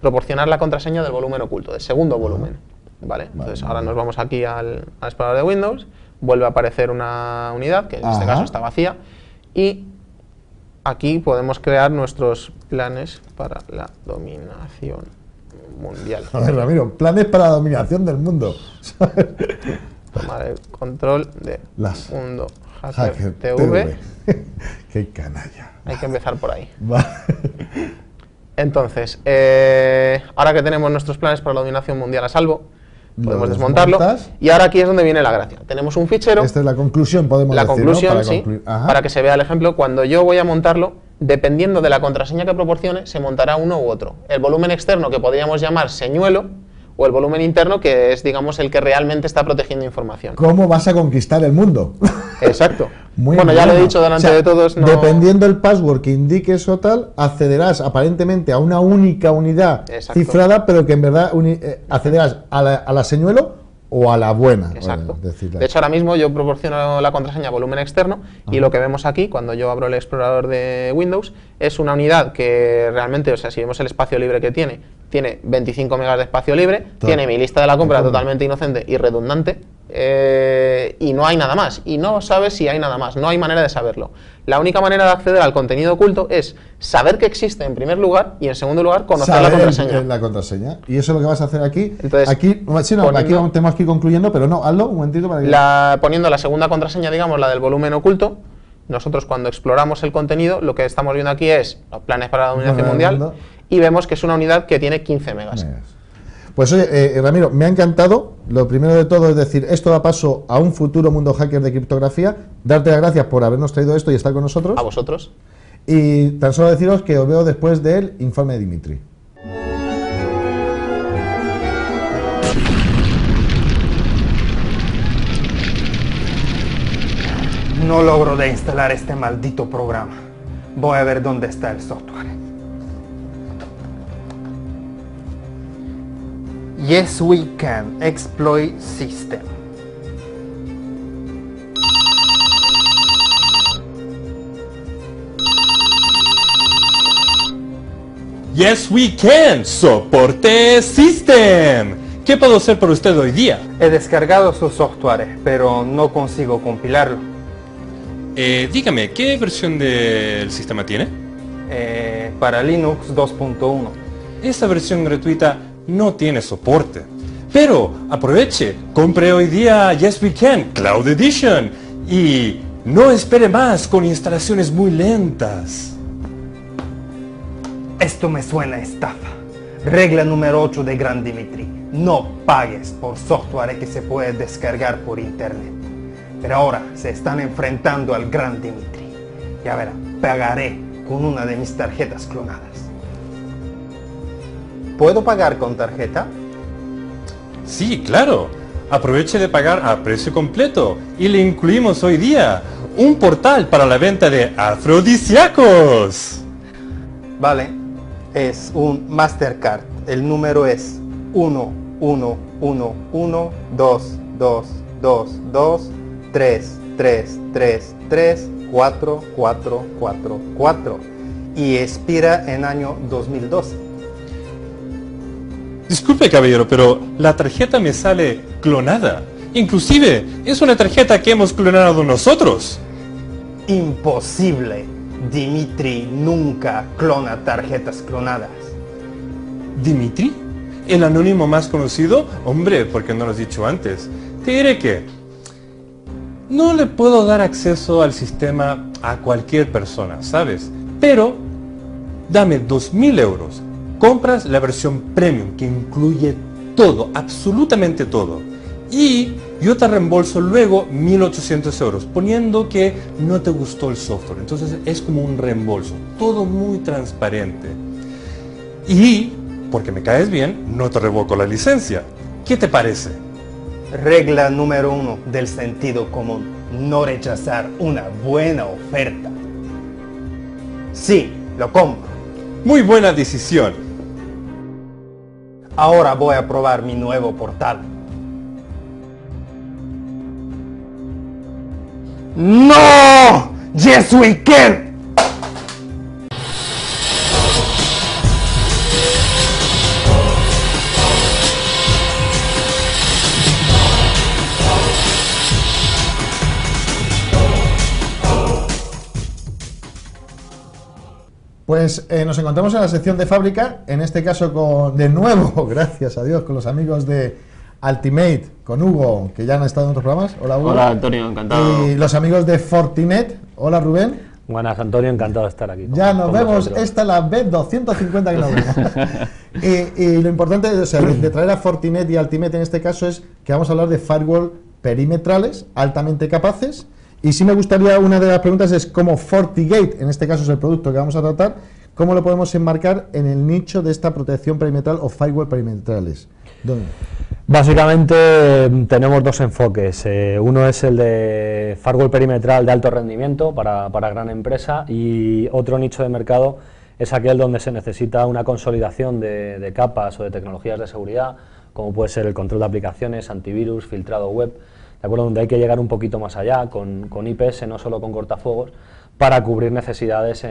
S4: proporcionar la contraseña del volumen oculto, del segundo volumen. ¿Vale? Entonces ahora nos vamos aquí al explorador de Windows, vuelve a aparecer una unidad, que en este caso está vacía, y aquí podemos crear nuestros planes para la dominación mundial.
S1: A ver, Ramiro, planes para la dominación del mundo.
S4: Tomar el control de
S1: Las
S4: Mundo Hacker
S1: Hacker
S4: TV.
S1: Qué canalla.
S4: Hay que empezar por ahí.
S1: Va.
S4: Entonces, ahora que tenemos nuestros planes para la dominación mundial a salvo, podemos
S1: Lo
S4: desmontarlo.
S1: desmontas.
S4: Y ahora aquí es donde viene la gracia. Tenemos un fichero.
S1: Esta es la conclusión, podemos
S4: La
S1: decir,
S4: conclusión,
S1: ¿no? Para
S4: sí,
S1: concluir. Ajá.
S4: para que se vea el ejemplo. Cuando yo voy a montarlo, dependiendo de la contraseña que proporcione, se montará uno u otro. El volumen externo, que podríamos llamar señuelo, o el volumen interno, que es, digamos, el que realmente está protegiendo información.
S1: ¿Cómo vas a conquistar el mundo?
S4: Exacto.
S1: Muy
S4: bueno, ya lo he
S1: bueno.
S4: dicho delante
S1: O sea,
S4: de todos. No...
S1: Dependiendo del password que indiques o tal, accederás aparentemente a una única unidad
S4: Exacto.
S1: cifrada, pero que en verdad accederás a la señuelo o a la buena.
S4: Exacto.
S1: Bueno, decirla.
S4: De hecho, ahora mismo yo proporciono la contraseña volumen externo y lo que vemos aquí, cuando yo abro el explorador de Windows, es una unidad que realmente, o sea, si vemos el espacio libre que tiene 25 megas de espacio libre, tiene mi lista de la compra totalmente inocente y redundante, y no hay nada más. Y no sabes si hay nada más, no hay manera de saberlo. La única manera de acceder al contenido oculto es saber que existe en primer lugar y en segundo lugar conocer la
S1: Saber
S4: contraseña.
S1: la contraseña. Y eso es lo que vas a hacer aquí.
S4: Entonces,
S1: aquí, sí, no, aquí
S4: poniendo-
S1: tenemos que ir concluyendo, pero no, hazlo un momentito para que...
S4: Poniendo la segunda contraseña, digamos, la del volumen oculto, nosotros cuando exploramos el contenido, lo que estamos viendo aquí es los planes para la dominación
S1: Bueno,
S4: mundial
S1: mundo.
S4: y vemos que es una unidad que tiene 15 megas.
S1: Pues oye, Ramiro, me ha encantado. Lo primero de todo es decir, esto da paso a un futuro mundo hacker de criptografía. Darte las gracias por habernos traído esto y estar con nosotros.
S4: A vosotros.
S1: Y tan solo deciros que os veo después del informe de Dimitri.
S8: No logro de instalar este maldito programa. Voy a ver dónde está el software. Yes, we can exploit system.
S5: Yes we can, soporte system. ¿Qué puedo hacer por usted hoy día?
S8: He descargado su software, pero no consigo compilarlo.
S5: Dígame, ¿qué versión del sistema tiene?
S8: Para Linux 2.1.
S5: Esta versión gratuita no tiene soporte. Pero aproveche, compre hoy día Yes We Can Cloud Edition Y no espere más con instalaciones muy lentas.
S8: Esto me suena a estafa. Regla número 8 de Gran Dimitri. No pagues por software que se puede descargar por internet. Pero ahora se están enfrentando al Gran Dimitri. Ya verá, pagaré con una de mis tarjetas clonadas. ¿Puedo pagar con tarjeta?
S5: Sí, claro. Aproveche de pagar a precio completo y le incluimos hoy día un portal para la venta de afrodisíacos.
S8: Vale, es un Mastercard. El número es 111122233334444 y expira en año 2012.
S5: Disculpe, caballero, pero la tarjeta me sale clonada. Inclusive, es una tarjeta que hemos clonado nosotros.
S8: Imposible. Dimitri nunca clona tarjetas clonadas.
S5: ¿Dimitri? ¿El anónimo más conocido? Hombre, ¿por qué no lo has dicho antes? Te diré que no le puedo dar acceso al sistema a cualquier persona, ¿sabes? Pero dame 2.000 euros. Compras la versión premium que incluye todo, absolutamente todo. Y yo te reembolso luego 1.800 euros, poniendo que no te gustó el software. Entonces es como un reembolso, todo muy transparente. Y, porque me caes bien, no te revoco la licencia. ¿Qué te parece?
S8: Regla número 1 del sentido común. No rechazar una buena oferta. Sí, lo compro.
S5: Muy buena decisión.
S8: Ahora voy a probar mi nuevo portal. ¡No! ¡Yes we can!
S1: Pues nos encontramos en la sección de fábrica, en este caso de nuevo, gracias a Dios, con los amigos de Ultimate, con Hugo, que ya han estado en otros programas. Hola, Hugo.
S9: Hola, Antonio, encantado.
S1: Y los amigos de Fortinet. Hola, Rubén.
S10: Buenas, Antonio, encantado de estar aquí.
S1: Ya nos vemos, esta es la vez 250 que nos vemos. y lo importante o sea, de traer a Fortinet y Ultimate en este caso es que vamos a hablar de firewall perimetrales altamente capaces. Y sí me gustaría, una de las preguntas es cómo FortiGate, en este caso es el producto que vamos a tratar, cómo lo podemos enmarcar en el nicho de esta protección perimetral o firewall perimetrales. ¿Dónde?
S10: Básicamente tenemos dos enfoques. Uno es el de firewall perimetral de alto rendimiento para gran empresa, y otro nicho de mercado es aquel donde se necesita una consolidación de capas o de tecnologías de seguridad, como puede ser el control de aplicaciones, antivirus, filtrado web, ¿de acuerdo? Donde hay que llegar un poquito más allá con IPS, no solo con cortafuegos, para cubrir necesidades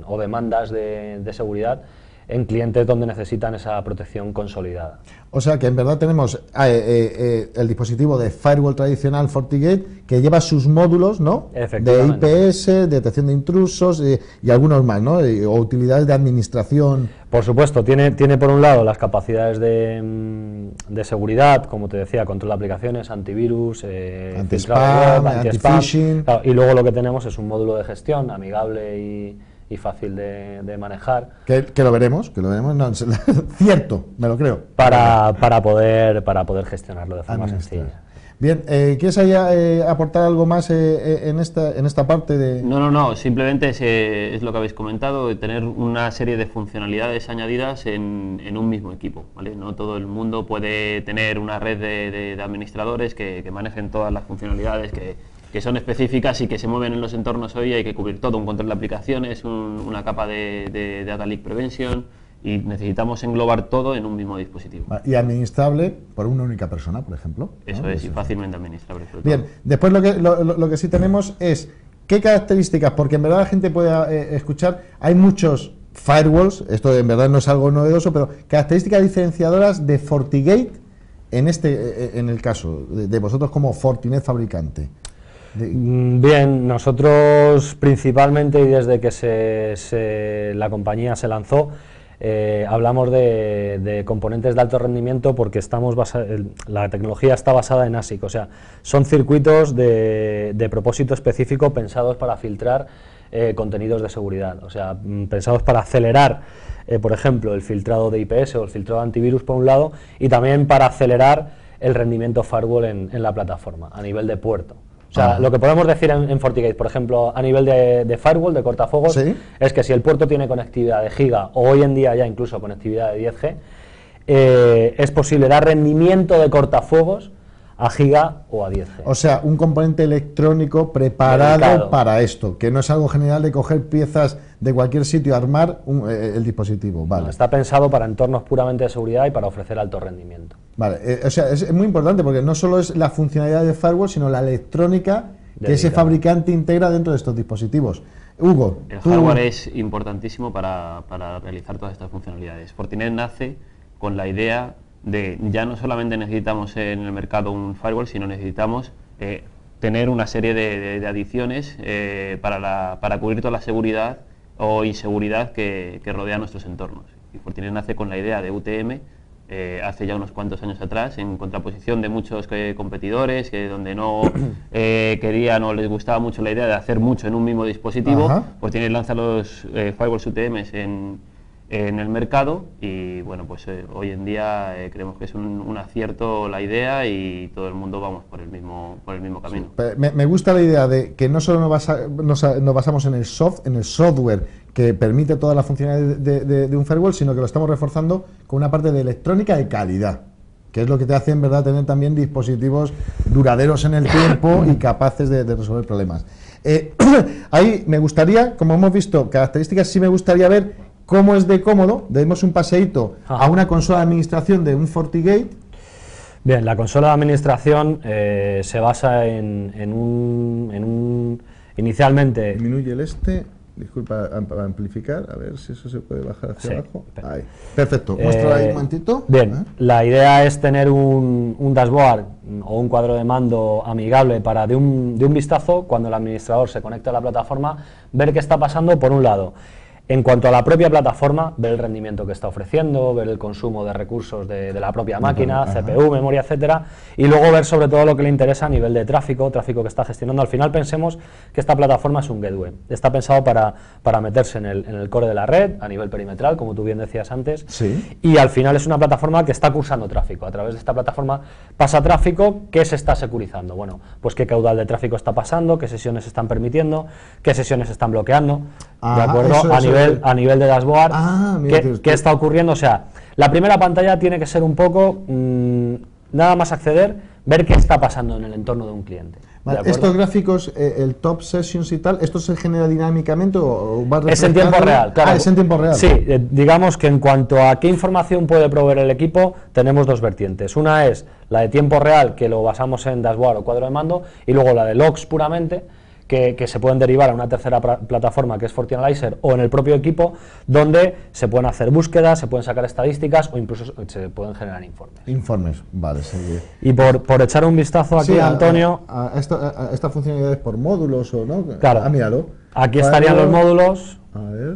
S10: o demandas de seguridad en clientes donde necesitan esa protección consolidada.
S1: O sea que en verdad tenemos el dispositivo de firewall tradicional FortiGate que lleva sus módulos, ¿no? De IPS, detección de intrusos y algunos más, ¿no? O utilidades de administración.
S10: Por supuesto, tiene por un lado las capacidades de seguridad, como te decía, control de aplicaciones, antivirus,
S1: anti-spam, anti-phishing.
S10: Claro, y luego lo que tenemos es un módulo de gestión amigable y fácil de manejar.
S1: Que lo veremos, no, cierto, me lo creo.
S10: Para poder gestionarlo de forma sencilla.
S1: Bien, ¿quieres aportar algo más en esta parte de...?
S9: No, simplemente es lo que habéis comentado, de tener una serie de funcionalidades añadidas en un mismo equipo, ¿vale? No todo el mundo puede tener una red de administradores que manejen todas las funcionalidades que son específicas y que se mueven en los entornos hoy. Hay que cubrir todo, un control de aplicaciones, una capa de Data Leak Prevention, y necesitamos englobar todo en un mismo dispositivo.
S1: Y administrable por una única persona, por ejemplo.
S9: Eso, ¿no? Es, y fácilmente administrable.
S1: Bien, después lo que sí tenemos es qué características, porque en verdad la gente puede escuchar, hay muchos firewalls, esto en verdad no es algo novedoso, pero características diferenciadoras de FortiGate en el caso de vosotros como Fortinet fabricante.
S10: Bien, nosotros principalmente, y desde que la compañía se lanzó, hablamos de componentes de alto rendimiento porque la tecnología está basada en ASIC, o sea, son circuitos de propósito específico pensados para filtrar contenidos de seguridad, o sea, pensados para acelerar, por ejemplo, el filtrado de IPS o el filtrado de antivirus por un lado, y también para acelerar el rendimiento firewall en la plataforma, a nivel de puerto. O sea, lo que podemos decir en FortiGate, por ejemplo, a nivel de firewall, de cortafuegos, ¿sí?, es que si el puerto tiene conectividad de giga, o hoy en día ya incluso conectividad de 10G, es posible dar rendimiento de cortafuegos a giga o a 10G.
S1: O sea, un componente electrónico preparado para esto, que no es algo general de coger piezas de cualquier sitio, armar el dispositivo. Vale.
S10: No, está pensado para entornos puramente de seguridad y para ofrecer alto rendimiento.
S1: Vale, o sea, es muy importante porque no solo es la funcionalidad de firewall, sino la electrónica que ese fabricante integra dentro de estos dispositivos. Hugo,
S9: el hardware es importantísimo para realizar todas estas funcionalidades. Fortinet nace con la idea de ya no solamente necesitamos en el mercado un firewall, sino necesitamos tener una serie de adiciones para cubrir toda la seguridad o inseguridad que rodea nuestros entornos. Y Fortinet nace con la idea de UTM hace ya unos cuantos años atrás, en contraposición de muchos competidores donde no querían o les gustaba mucho la idea de hacer mucho en un mismo dispositivo. Fortinet lanza los firewalls UTMs en el mercado y bueno, pues hoy en día creemos que es un acierto la idea y todo el mundo vamos por el mismo camino.
S1: Sí, me gusta la idea de que no solo nos basamos en el software que permite todas las funcionalidades de un firewall, sino que lo estamos reforzando con una parte de electrónica de calidad, que es lo que te hace en verdad tener también dispositivos duraderos en el tiempo y capaces de resolver problemas. Ahí me gustaría, como hemos visto características, sí me gustaría ver cómo es de cómodo. Demos un paseíto a una consola de administración de un FortiGate.
S10: Bien, la consola de administración se basa en inicialmente...
S1: Disminuye disculpa, para amplificar, a ver si eso se puede bajar hacia abajo. Ahí. Perfecto, muéstralo ahí un momentito.
S10: Bien, la idea es tener un dashboard o un cuadro de mando amigable para de un vistazo, cuando el administrador se conecta a la plataforma, ver qué está pasando por un lado. En cuanto a la propia plataforma, ver el rendimiento que está ofreciendo, ver el consumo de recursos de la propia máquina, CPU, memoria, etcétera, y luego ver sobre todo lo que le interesa a nivel de tráfico que está gestionando. Al final pensemos que esta plataforma es un gateway, está pensado para meterse en el core de la red, a nivel perimetral, como tú bien decías antes, y al final es una plataforma que está cursando tráfico. A través de esta plataforma pasa tráfico que se está securizando. Bueno, pues qué caudal de tráfico está pasando, qué sesiones se están permitiendo, qué sesiones se están bloqueando, ¿de acuerdo? A nivel de dashboard, ¿qué está ocurriendo? O sea, la primera pantalla tiene que ser un poco, nada más acceder, ver qué está pasando en el entorno de un cliente.
S1: Vale, estos gráficos, el top sessions y tal, ¿esto se genera dinámicamente o va
S10: Es en tiempo real, claro.
S1: Es en tiempo real.
S10: Sí, digamos que en cuanto a qué información puede proveer el equipo, tenemos dos vertientes. Una es la de tiempo real, que lo basamos en dashboard o cuadro de mando, y luego la de logs puramente, que se pueden derivar a una tercera plataforma que es FortiAnalyzer o en el propio equipo, donde se pueden hacer búsquedas, se pueden sacar estadísticas o incluso se pueden generar informes.
S1: Informes, vale. Sí.
S10: Y por echar un vistazo aquí, Antonio...
S1: A esta funcionalidad por módulos o no.
S10: Claro,
S1: míralo.
S10: Aquí estarían los módulos,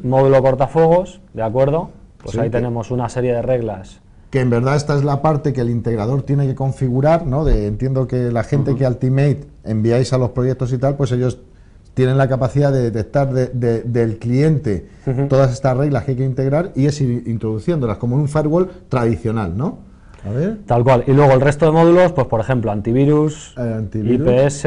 S10: módulo cortafuegos, ¿de acuerdo? Pues ahí tenemos una serie de reglas.
S1: Que en verdad esta es la parte que el integrador tiene que configurar, ¿no? Entiendo que la gente que Ultimate enviáis a los proyectos y tal, pues ellos tienen la capacidad de detectar del cliente todas estas reglas que hay que integrar y es ir introduciéndolas como en un firewall tradicional, ¿no? A ver.
S10: Tal cual. Y luego el resto de módulos, pues por ejemplo, antivirus, IPS,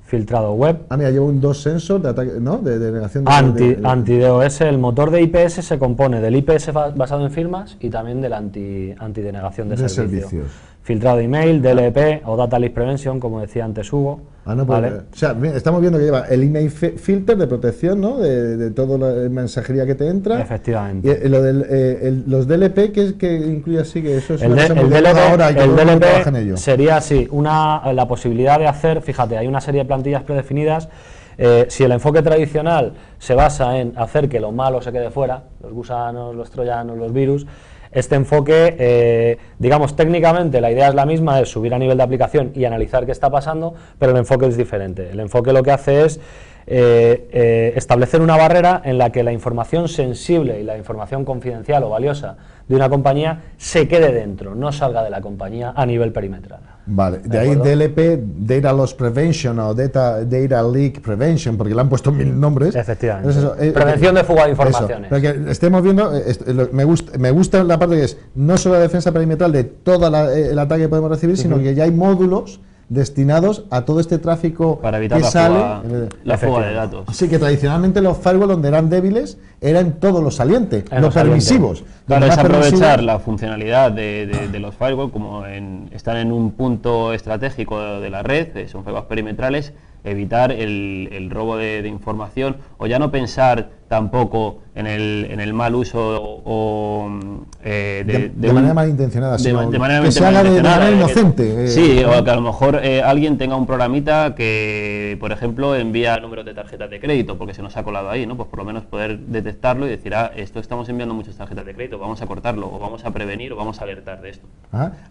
S10: filtrado web.
S1: Mira, llevo un DOS sensor de ataque, ¿no? De negación
S10: de... Anti-DOS. El motor de IPS se compone del IPS basado en firmas y también del antidenegación de servicios. Filtrado de email, DLP o Data Leak Prevention, como decía antes Hugo.
S1: ¿vale? O sea, estamos viendo que lleva el email filter de protección, ¿no? De toda la mensajería que te entra.
S10: Efectivamente.
S1: Y lo los DLP, que incluye así, que eso es
S10: el DLP sería así, la posibilidad de hacer, fíjate, hay una serie de plantillas predefinidas. Si el enfoque tradicional se basa en hacer que lo malo se quede fuera, los gusanos, los troyanos, los virus, este enfoque, digamos, técnicamente la idea es la misma, es subir a nivel de aplicación y analizar qué está pasando, pero el enfoque es diferente. El enfoque lo que hace es establecer una barrera en la que la información sensible y la información confidencial o valiosa de una compañía se quede dentro, no salga de la compañía a nivel perimetral.
S1: Vale, de ahí DLP, Data Loss Prevention o Data Leak Prevention, porque le han puesto 1000 nombres.
S10: Efectivamente. Prevención de fuga de informaciones.
S1: Pero que estemos viendo, me gusta la parte que es no solo la defensa perimetral de todo el ataque que podemos recibir, sino que ya hay módulos destinados a todo este tráfico
S9: para evitar
S1: que
S9: la fuga de datos.
S1: Sí, que tradicionalmente los firewall donde eran débiles eran todos los salientes, los permisivos.
S9: Claro, es aprovechar la funcionalidad de los firewall, como están en un punto estratégico de la red, son firewalls perimetrales, evitar el robo de información, o ya no pensar tampoco en el mal uso
S1: de manera malintencionada, sino
S9: de manera
S1: que se haga de manera inocente.
S9: Sí, o que a lo mejor alguien tenga un programita que, por ejemplo, envía números de tarjetas de crédito, porque se nos ha colado ahí, ¿no? Pues por lo menos poder detectarlo y decir, esto estamos enviando muchas tarjetas de crédito, vamos a cortarlo, o vamos a prevenir, o vamos a alertar de esto.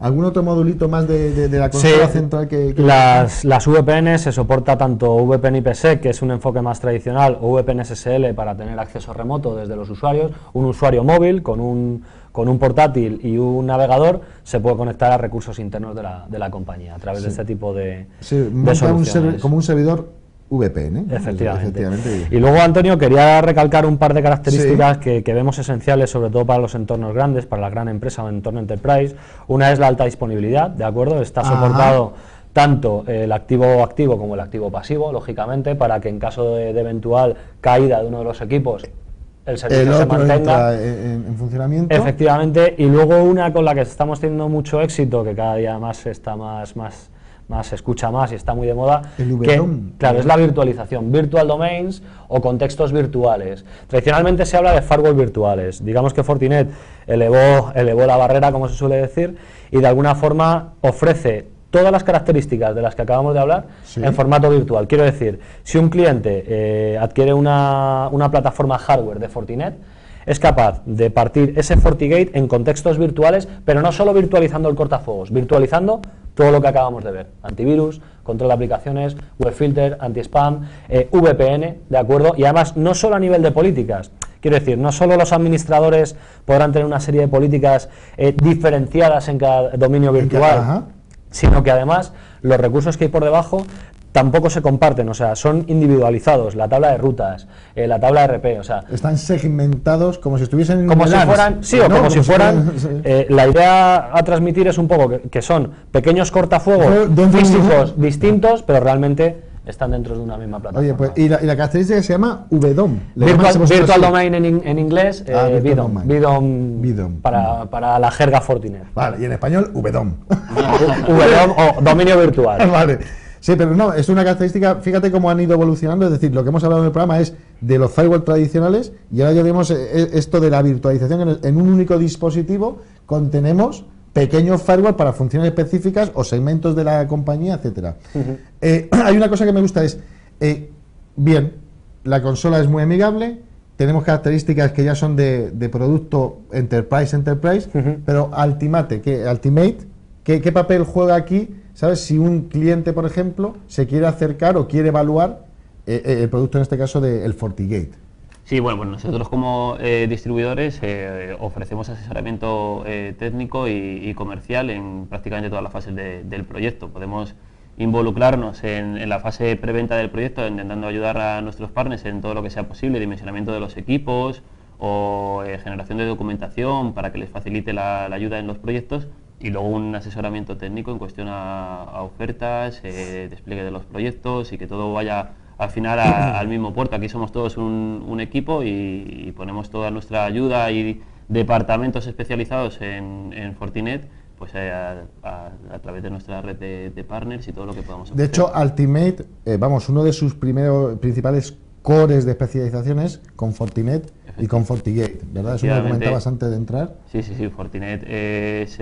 S1: ¿Algún otro modulito más de la consola central que
S10: las VPN se soporta tanto VPN IPsec, que es un enfoque más tradicional, o VPN SSL para tener acceso remoto desde los usuarios. Un usuario móvil con un portátil y un navegador se puede conectar a recursos internos de la compañía a través de este tipo de soluciones.
S1: Como un servidor VPN.
S10: Efectivamente. Y luego, Antonio, quería recalcar un par de características que vemos esenciales, sobre todo para los entornos grandes, para la gran empresa o entorno enterprise. Una es la alta disponibilidad, ¿de acuerdo? Está soportado tanto el activo activo como el activo pasivo, lógicamente, para que en caso de eventual caída de uno de los equipos, el servicio se mantenga
S1: en funcionamiento.
S10: Efectivamente. Y luego una con la que estamos teniendo mucho éxito, que cada día más está más se escucha más y está muy de moda, es la virtualización, virtual domains o contextos virtuales. Tradicionalmente se habla de firewall virtuales. Digamos que Fortinet elevó la barrera, como se suele decir, y de alguna forma ofrece todas las características de las que acabamos de hablar en formato virtual. Quiero decir, si un cliente adquiere una plataforma hardware de Fortinet, es capaz de partir ese FortiGate en contextos virtuales, pero no solo virtualizando el cortafuegos, virtualizando todo lo que acabamos de ver: antivirus, control de aplicaciones, web filter, anti-spam, VPN, ¿de acuerdo? Y además, no solo a nivel de políticas. Quiero decir, no solo los administradores podrán tener una serie de políticas diferenciadas en cada dominio virtual, sino que además los recursos que hay por debajo tampoco se comparten, o sea, son individualizados, la tabla de rutas, la tabla de RP, o sea,
S1: están segmentados como si estuviesen
S10: como si fueran, la idea a transmitir es un poco que son pequeños cortafuegos físicos distintos, pero realmente están dentro de una misma plataforma.
S1: Oye, pues, y la característica que se llama VDOM.
S10: Virtual Domain en inglés, VDOM para la jerga Fortinet.
S1: Vale, y en español, VDOM.
S10: VDOM o dominio virtual.
S1: Vale. Sí, pero no, es una característica, fíjate cómo han ido evolucionando, es decir, lo que hemos hablado en el programa es de los firewall tradicionales y ahora ya vemos esto de la virtualización en un único dispositivo, contenemos pequeños firewall para funciones específicas o segmentos de la compañía, etcétera. Hay una cosa que me gusta, bien, la consola es muy amigable, tenemos características que ya son de producto enterprise, pero Ultimate, ¿qué papel juega aquí? ¿Sabes? Si un cliente, por ejemplo, se quiere acercar o quiere evaluar el producto, en este caso, del FortiGate.
S9: Sí, bueno, nosotros como distribuidores ofrecemos asesoramiento técnico y comercial en prácticamente todas las fases del proyecto. Podemos involucrarnos en la fase preventa del proyecto, intentando ayudar a nuestros partners en todo lo que sea posible, dimensionamiento de los equipos o generación de documentación para que les facilite la ayuda en los proyectos. Y luego un asesoramiento técnico en cuestión a ofertas, despliegue de los proyectos y que todo vaya al final al mismo puerto. Aquí somos todos un equipo y ponemos toda nuestra ayuda y departamentos especializados en Fortinet, pues a través de nuestra red de partners y todo lo que podamos hacer.
S1: De hecho, Ultimate, uno de sus principales cores de especializaciones con Fortinet y con FortiGate, ¿verdad? Eso me lo comentabas antes de entrar.
S9: Sí, Fortinet es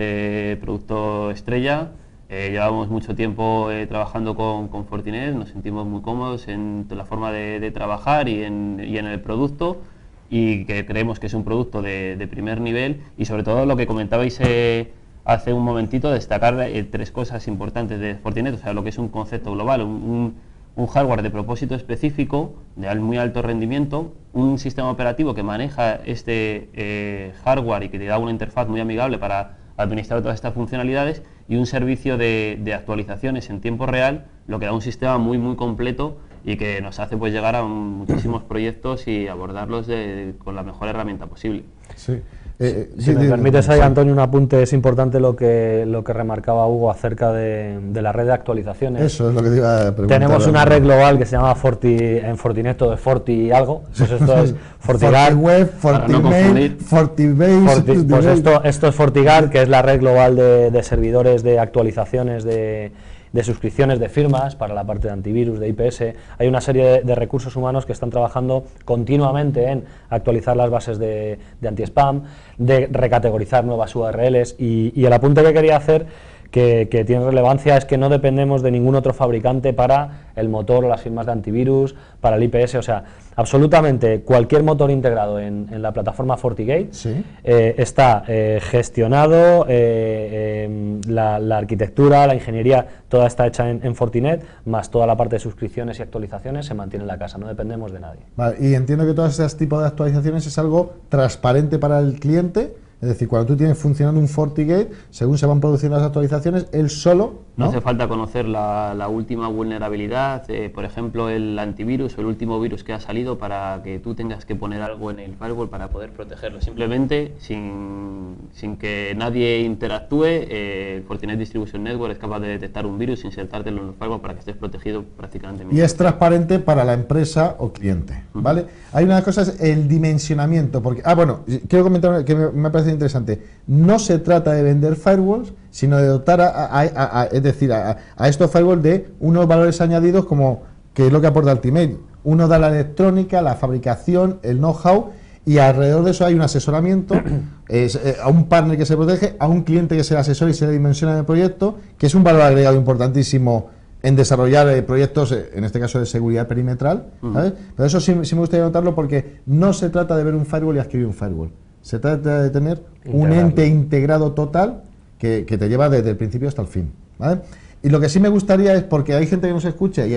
S9: producto estrella. Llevamos mucho tiempo trabajando con Fortinet, nos sentimos muy cómodos en la forma de trabajar y en el producto, y que creemos que es un producto de primer nivel. Y sobre todo lo que comentabais hace un momentito, destacar tres cosas importantes de Fortinet, o sea, lo que es un concepto global, un un hardware de propósito específico, de muy alto rendimiento, un sistema operativo que maneja este hardware y que te da una interfaz muy amigable para administrar todas estas funcionalidades, y un servicio de actualizaciones en tiempo real, lo que da un sistema muy completo y que nos hace pues llegar a muchísimos proyectos y abordarlos con la mejor herramienta posible.
S1: Sí.
S10: Si me permites ahí, Antonio, un apunte, es importante lo que remarcaba Hugo acerca de la red de actualizaciones.
S1: Eso es lo que te iba a preguntar.
S10: Tenemos una red global que se llama en Fortinet todo de Forti algo, pues esto es FortiGuard.
S1: FortiWeb, FortiMail, FortiBase.
S10: Pues esto es FortiGuard, que es la red global de servidores de actualizaciones de suscripciones de firmas para la parte de antivirus, de IPS. Hay una serie de recursos humanos que están trabajando continuamente en actualizar las bases de anti-spam, de recategorizar nuevas URLs, y el apunte que quería hacer, que tiene relevancia, es que no dependemos de ningún otro fabricante para el motor o las firmas de antivirus, para el IPS, o sea, absolutamente cualquier motor integrado en la plataforma FortiGate está gestionado, la arquitectura, la ingeniería, toda está hecha en Fortinet, más toda la parte de suscripciones y actualizaciones se mantiene en la casa, no dependemos de nadie.
S1: Vale, y entiendo que todos esos tipos de actualizaciones es algo transparente para el cliente. Es decir, cuando tú tienes funcionando un FortiGate, según se van produciendo las actualizaciones, él solo...
S9: No hace falta conocer la última vulnerabilidad, por ejemplo, el antivirus o el último virus que ha salido, para que tú tengas que poner algo en el firewall para poder protegerlo. Simplemente, sin que nadie interactúe, Fortinet Distribution Network es capaz de detectar un virus, insertártelo en el firewall para que estés protegido prácticamente.
S1: Y es transparente para la empresa o cliente, ¿vale? Hay una cosa, es el dimensionamiento, porque... bueno, quiero comentar que me parece interesante. No se trata de vender firewalls, sino de dotar a estos firewalls de unos valores añadidos, como que es lo que aporta Ultimate. Uno da la electrónica, la fabricación, el know-how, y alrededor de eso hay un asesoramiento a un partner que se protege, a un cliente que se le asesora y se le dimensiona en el proyecto, que es un valor agregado importantísimo en desarrollar proyectos, en este caso de seguridad perimetral, ¿sabes? Pero eso sí me gustaría notarlo, porque no se trata de ver un firewall y adquirir un firewall. Se trata de tener un ente integrado total que te lleva desde el principio hasta el fin, ¿vale? Y lo que sí me gustaría es, porque hay gente que nos escucha, y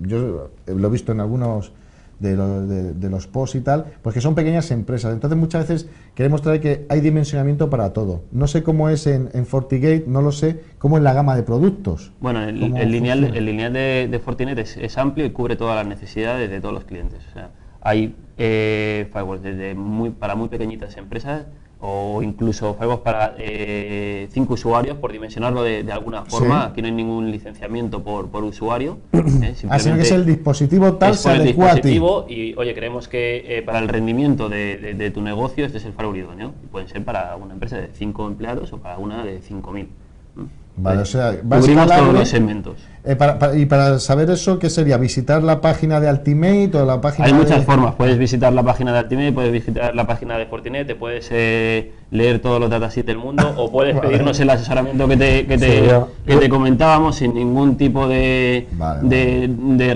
S1: yo lo he visto en algunos de los posts y tal, pues que son pequeñas empresas. Entonces muchas veces queremos traer que hay dimensionamiento para todo. No sé cómo es en FortiGate, no lo sé, cómo es la gama de productos.
S9: Bueno, el lineal de Fortinet es amplio y cubre todas las necesidades de todos los clientes. O sea, hay firewalls para muy pequeñitas empresas, o incluso firewalls para 5 usuarios, por dimensionarlo de alguna forma. Aquí no hay ningún licenciamiento por usuario.
S1: Así que es el dispositivo tal, se adecua a ti.
S9: Y oye, creemos que para el rendimiento de tu negocio este es el firewall idóneo. Pueden ser para una empresa de 5 empleados o para una de 5.000.
S1: Vale, o sea,
S9: cubrimos todos los segmentos.
S1: Y para saber eso, ¿qué sería? ¿Visitar la página de Ultimate o la página?
S9: Hay muchas formas. Puedes visitar la página de Ultimate, puedes visitar la página de Fortinet, te puedes leer todos los datasets del mundo, o puedes pedirnos el asesoramiento que te comentábamos, sin ningún tipo de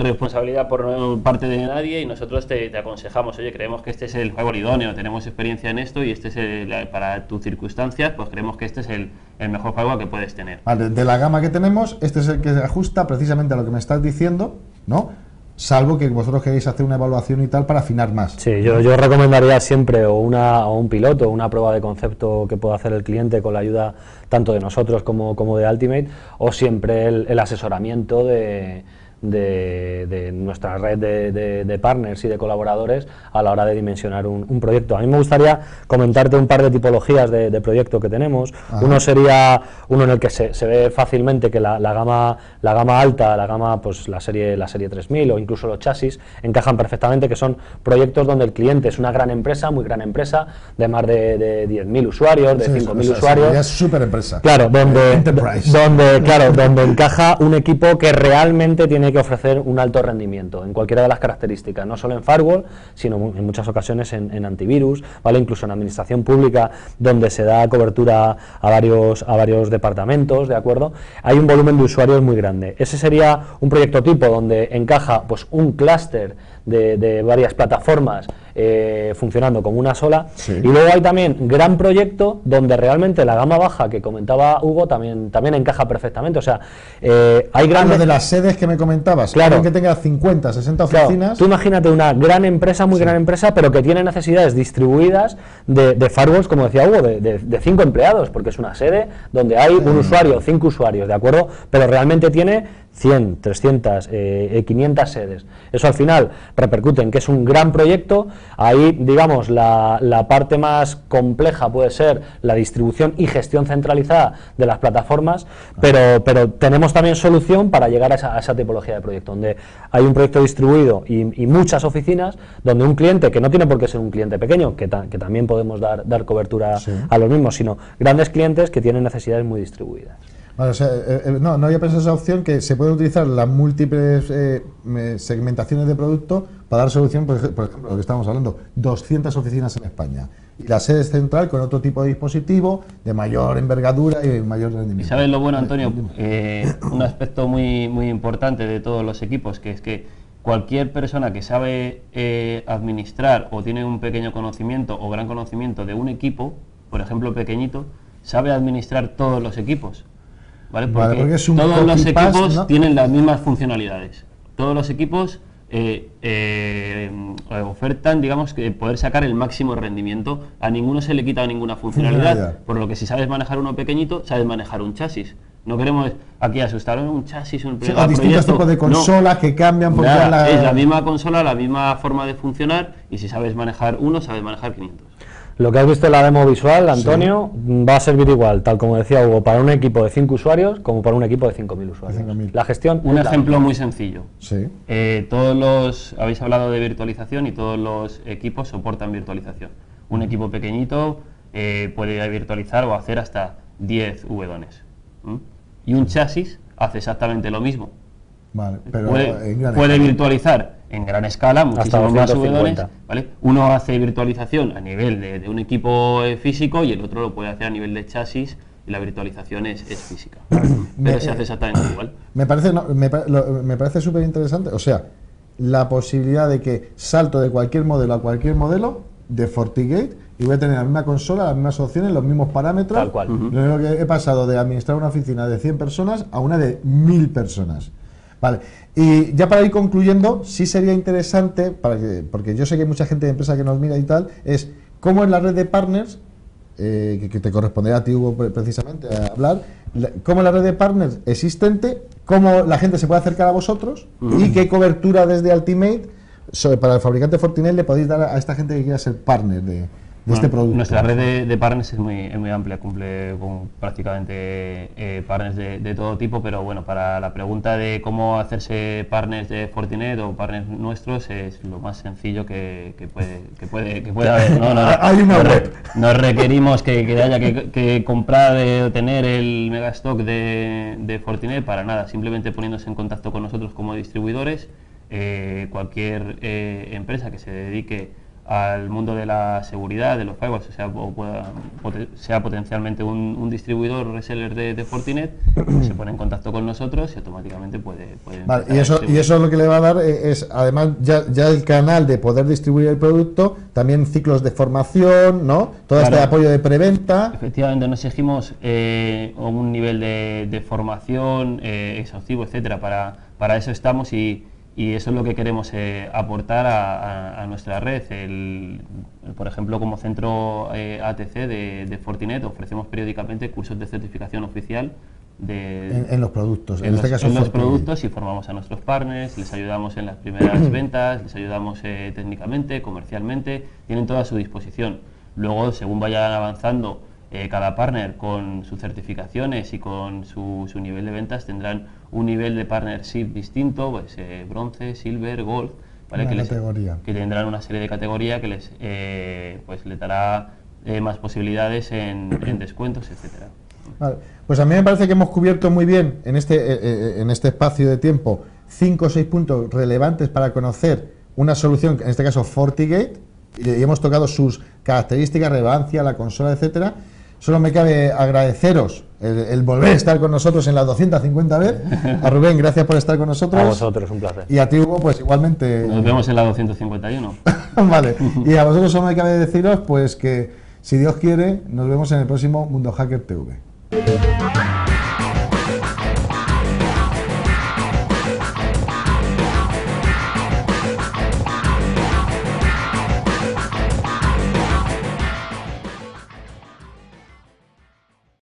S9: responsabilidad por parte de nadie, y nosotros te aconsejamos. Oye, creemos que este es el firewall idóneo, tenemos experiencia en esto, y este es para tus circunstancias, pues creemos que este es el mejor firewall que puedes tener.
S1: Vale, de la gama que tenemos, este es el que se ajusta precisamente a lo que me estás diciendo, ¿no? Salvo que vosotros queréis hacer una evaluación y tal para afinar más.
S10: Sí, yo recomendaría siempre o un piloto, una prueba de concepto que pueda hacer el cliente con la ayuda tanto de nosotros como de Ultimate, o siempre el asesoramiento de nuestra red de partners y de colaboradores a la hora de dimensionar un proyecto. A mí me gustaría comentarte un par de tipologías de proyecto que tenemos. Uno sería uno en el que se ve fácilmente que la gama alta, pues la serie 3000 o incluso los chasis encajan perfectamente, que son proyectos donde el cliente es una gran empresa, muy gran empresa, de más de 10.000 usuarios, de 5.000 usuarios.
S1: Es súper empresa.
S10: Claro, donde encaja un equipo que realmente tiene que ofrecer un alto rendimiento en cualquiera de las características, no solo en firewall, sino en muchas ocasiones en antivirus, ¿vale? Incluso en administración pública, donde se da cobertura a varios departamentos, ¿de acuerdo? Hay un volumen de usuarios muy grande. Ese sería un proyecto tipo donde encaja pues un clúster de varias plataformas funcionando como una sola.
S1: Sí.
S10: Y luego hay también gran proyecto donde realmente la gama baja que comentaba Hugo también encaja perfectamente. O sea, hay grandes...
S1: de las sedes que me comentabas,
S10: Claro.
S1: alguien que tenga 50, 60
S10: Claro,
S1: oficinas.
S10: tú imagínate una gran empresa, muy gran empresa, pero que tiene necesidades distribuidas de firewalls, como decía Hugo, de 5 empleados, porque es una sede donde hay un usuario, 5 usuarios, ¿de acuerdo? Pero realmente tiene 100, 300, 500 sedes. Eso al final repercute en que es un gran proyecto. Ahí, digamos, la parte más compleja puede ser la distribución y gestión centralizada de las plataformas, pero tenemos también solución para llegar a esa tipología de proyecto, donde hay un proyecto distribuido y muchas oficinas, donde un cliente, que no tiene por qué ser un cliente pequeño, que también podemos dar cobertura a los mismos, sino grandes clientes que tienen necesidades muy distribuidas.
S1: Vale, o sea, no había pensado esa opción, que se pueden utilizar las múltiples segmentaciones de producto para dar solución, por ejemplo, lo que estamos hablando, 200 oficinas en España. Y la sede central con otro tipo de dispositivo, de mayor envergadura y mayor rendimiento.
S9: Y sabes lo bueno, Antonio, un aspecto muy, muy importante de todos los equipos, que es que cualquier persona que sabe administrar o tiene un pequeño conocimiento o gran conocimiento de un equipo, por ejemplo pequeñito, sabe administrar todos los equipos. ¿Vale? Porque
S1: es un
S9: todos los
S1: copy-paste,
S9: equipos
S1: ¿no?
S9: tienen las mismas funcionalidades. Todos los equipos ofertan, digamos, que poder sacar el máximo rendimiento. A ninguno se le quita ninguna funcionalidad, por lo que si sabes manejar uno pequeñito, sabes manejar un chasis. No queremos aquí asustar un chasis, un
S1: Sí, distintos tipos de consolas que cambian por
S9: nada, es la misma consola, la misma forma de funcionar, y si sabes manejar uno, sabes manejar 500.
S10: Lo que has visto en la demo visual, Antonio, va a servir igual, tal como decía Hugo, para un equipo de 5 usuarios como para un equipo de 5.000 usuarios.
S1: 5.000.
S10: La gestión...
S9: Un ejemplo muy sencillo.
S1: Sí.
S9: Habéis hablado de virtualización y todos los equipos soportan virtualización. Un equipo pequeñito puede virtualizar o hacer hasta 10 W. Y un chasis hace exactamente lo mismo.
S1: Vale, pero
S9: puede virtualizar en gran escala, muchísimos más W, ¿vale? Uno hace virtualización a nivel de un equipo físico y el otro lo puede hacer a nivel de chasis, y la virtualización es física. Pero se hace exactamente igual.
S1: Me parece súper interesante, o sea, la posibilidad de que salto de cualquier modelo a cualquier modelo de FortiGate y voy a tener la misma consola, las mismas opciones, los mismos parámetros.
S10: Tal cual.
S1: Lo único que he pasado de administrar una oficina de 100 personas a una de 1000 personas. Vale, y ya para ir concluyendo, sí sería interesante, porque yo sé que hay mucha gente de empresa que nos mira y tal, es cómo en la red de partners, que te corresponderá a ti, Hugo, precisamente a hablar, cómo en la red de partners existente, cómo la gente se puede acercar a vosotros y qué cobertura desde Ultimate para el fabricante Fortinet le podéis dar a esta gente que quiera ser partner de este producto.
S9: Nuestra red de partners es muy amplia, cumple con prácticamente partners de todo tipo, pero bueno, para la pregunta de cómo hacerse partners de Fortinet o partners nuestros es lo más sencillo que puede haber.
S1: Hay una web.
S9: No requerimos que haya que comprar o tener el megastock de Fortinet para nada, simplemente poniéndose en contacto con nosotros como distribuidores. Cualquier empresa que se dedique al mundo de la seguridad, de los firewalls, sea potencialmente un distribuidor o reseller de Fortinet, se pone en contacto con nosotros y automáticamente puede
S1: vale, y eso lo que le va a dar es, además, ya el canal de poder distribuir el producto, también ciclos de formación, ¿no? Todo
S9: Claro.
S1: este apoyo de preventa.
S9: Efectivamente, nos exigimos un nivel de formación exhaustivo, etcétera. Para eso estamos y eso es lo que queremos aportar a nuestra red. Por ejemplo, como centro ATC de Fortinet, ofrecemos periódicamente cursos de certificación oficial
S1: en los productos,
S9: en
S1: este caso
S9: los
S1: Fortinet.
S9: productos, y formamos a nuestros partners, les ayudamos en las primeras ventas, les ayudamos técnicamente, comercialmente, tienen toda a su disposición. Luego, según vayan avanzando cada partner con sus certificaciones y con su nivel de ventas, tendrán un nivel de partnership distinto, pues bronce, silver, gold, ¿vale? Que tendrán una serie de categorías que les dará más posibilidades en descuentos, etcétera.
S1: Vale. Pues a mí me parece que hemos cubierto muy bien en este espacio de tiempo 5 o 6 puntos relevantes para conocer una solución, en este caso FortiGate, y hemos tocado sus características, relevancia, la consola, etcétera. solo me cabe agradeceros el volver a estar con nosotros en la 250 vez. A Rubén, gracias por estar con nosotros.
S10: A vosotros, un placer.
S1: Y a ti, Hugo, pues igualmente.
S9: Nos vemos en la 251.
S1: Vale. Y a vosotros solo me cabe deciros pues que, si Dios quiere, nos vemos en el próximo Mundo Hacker TV.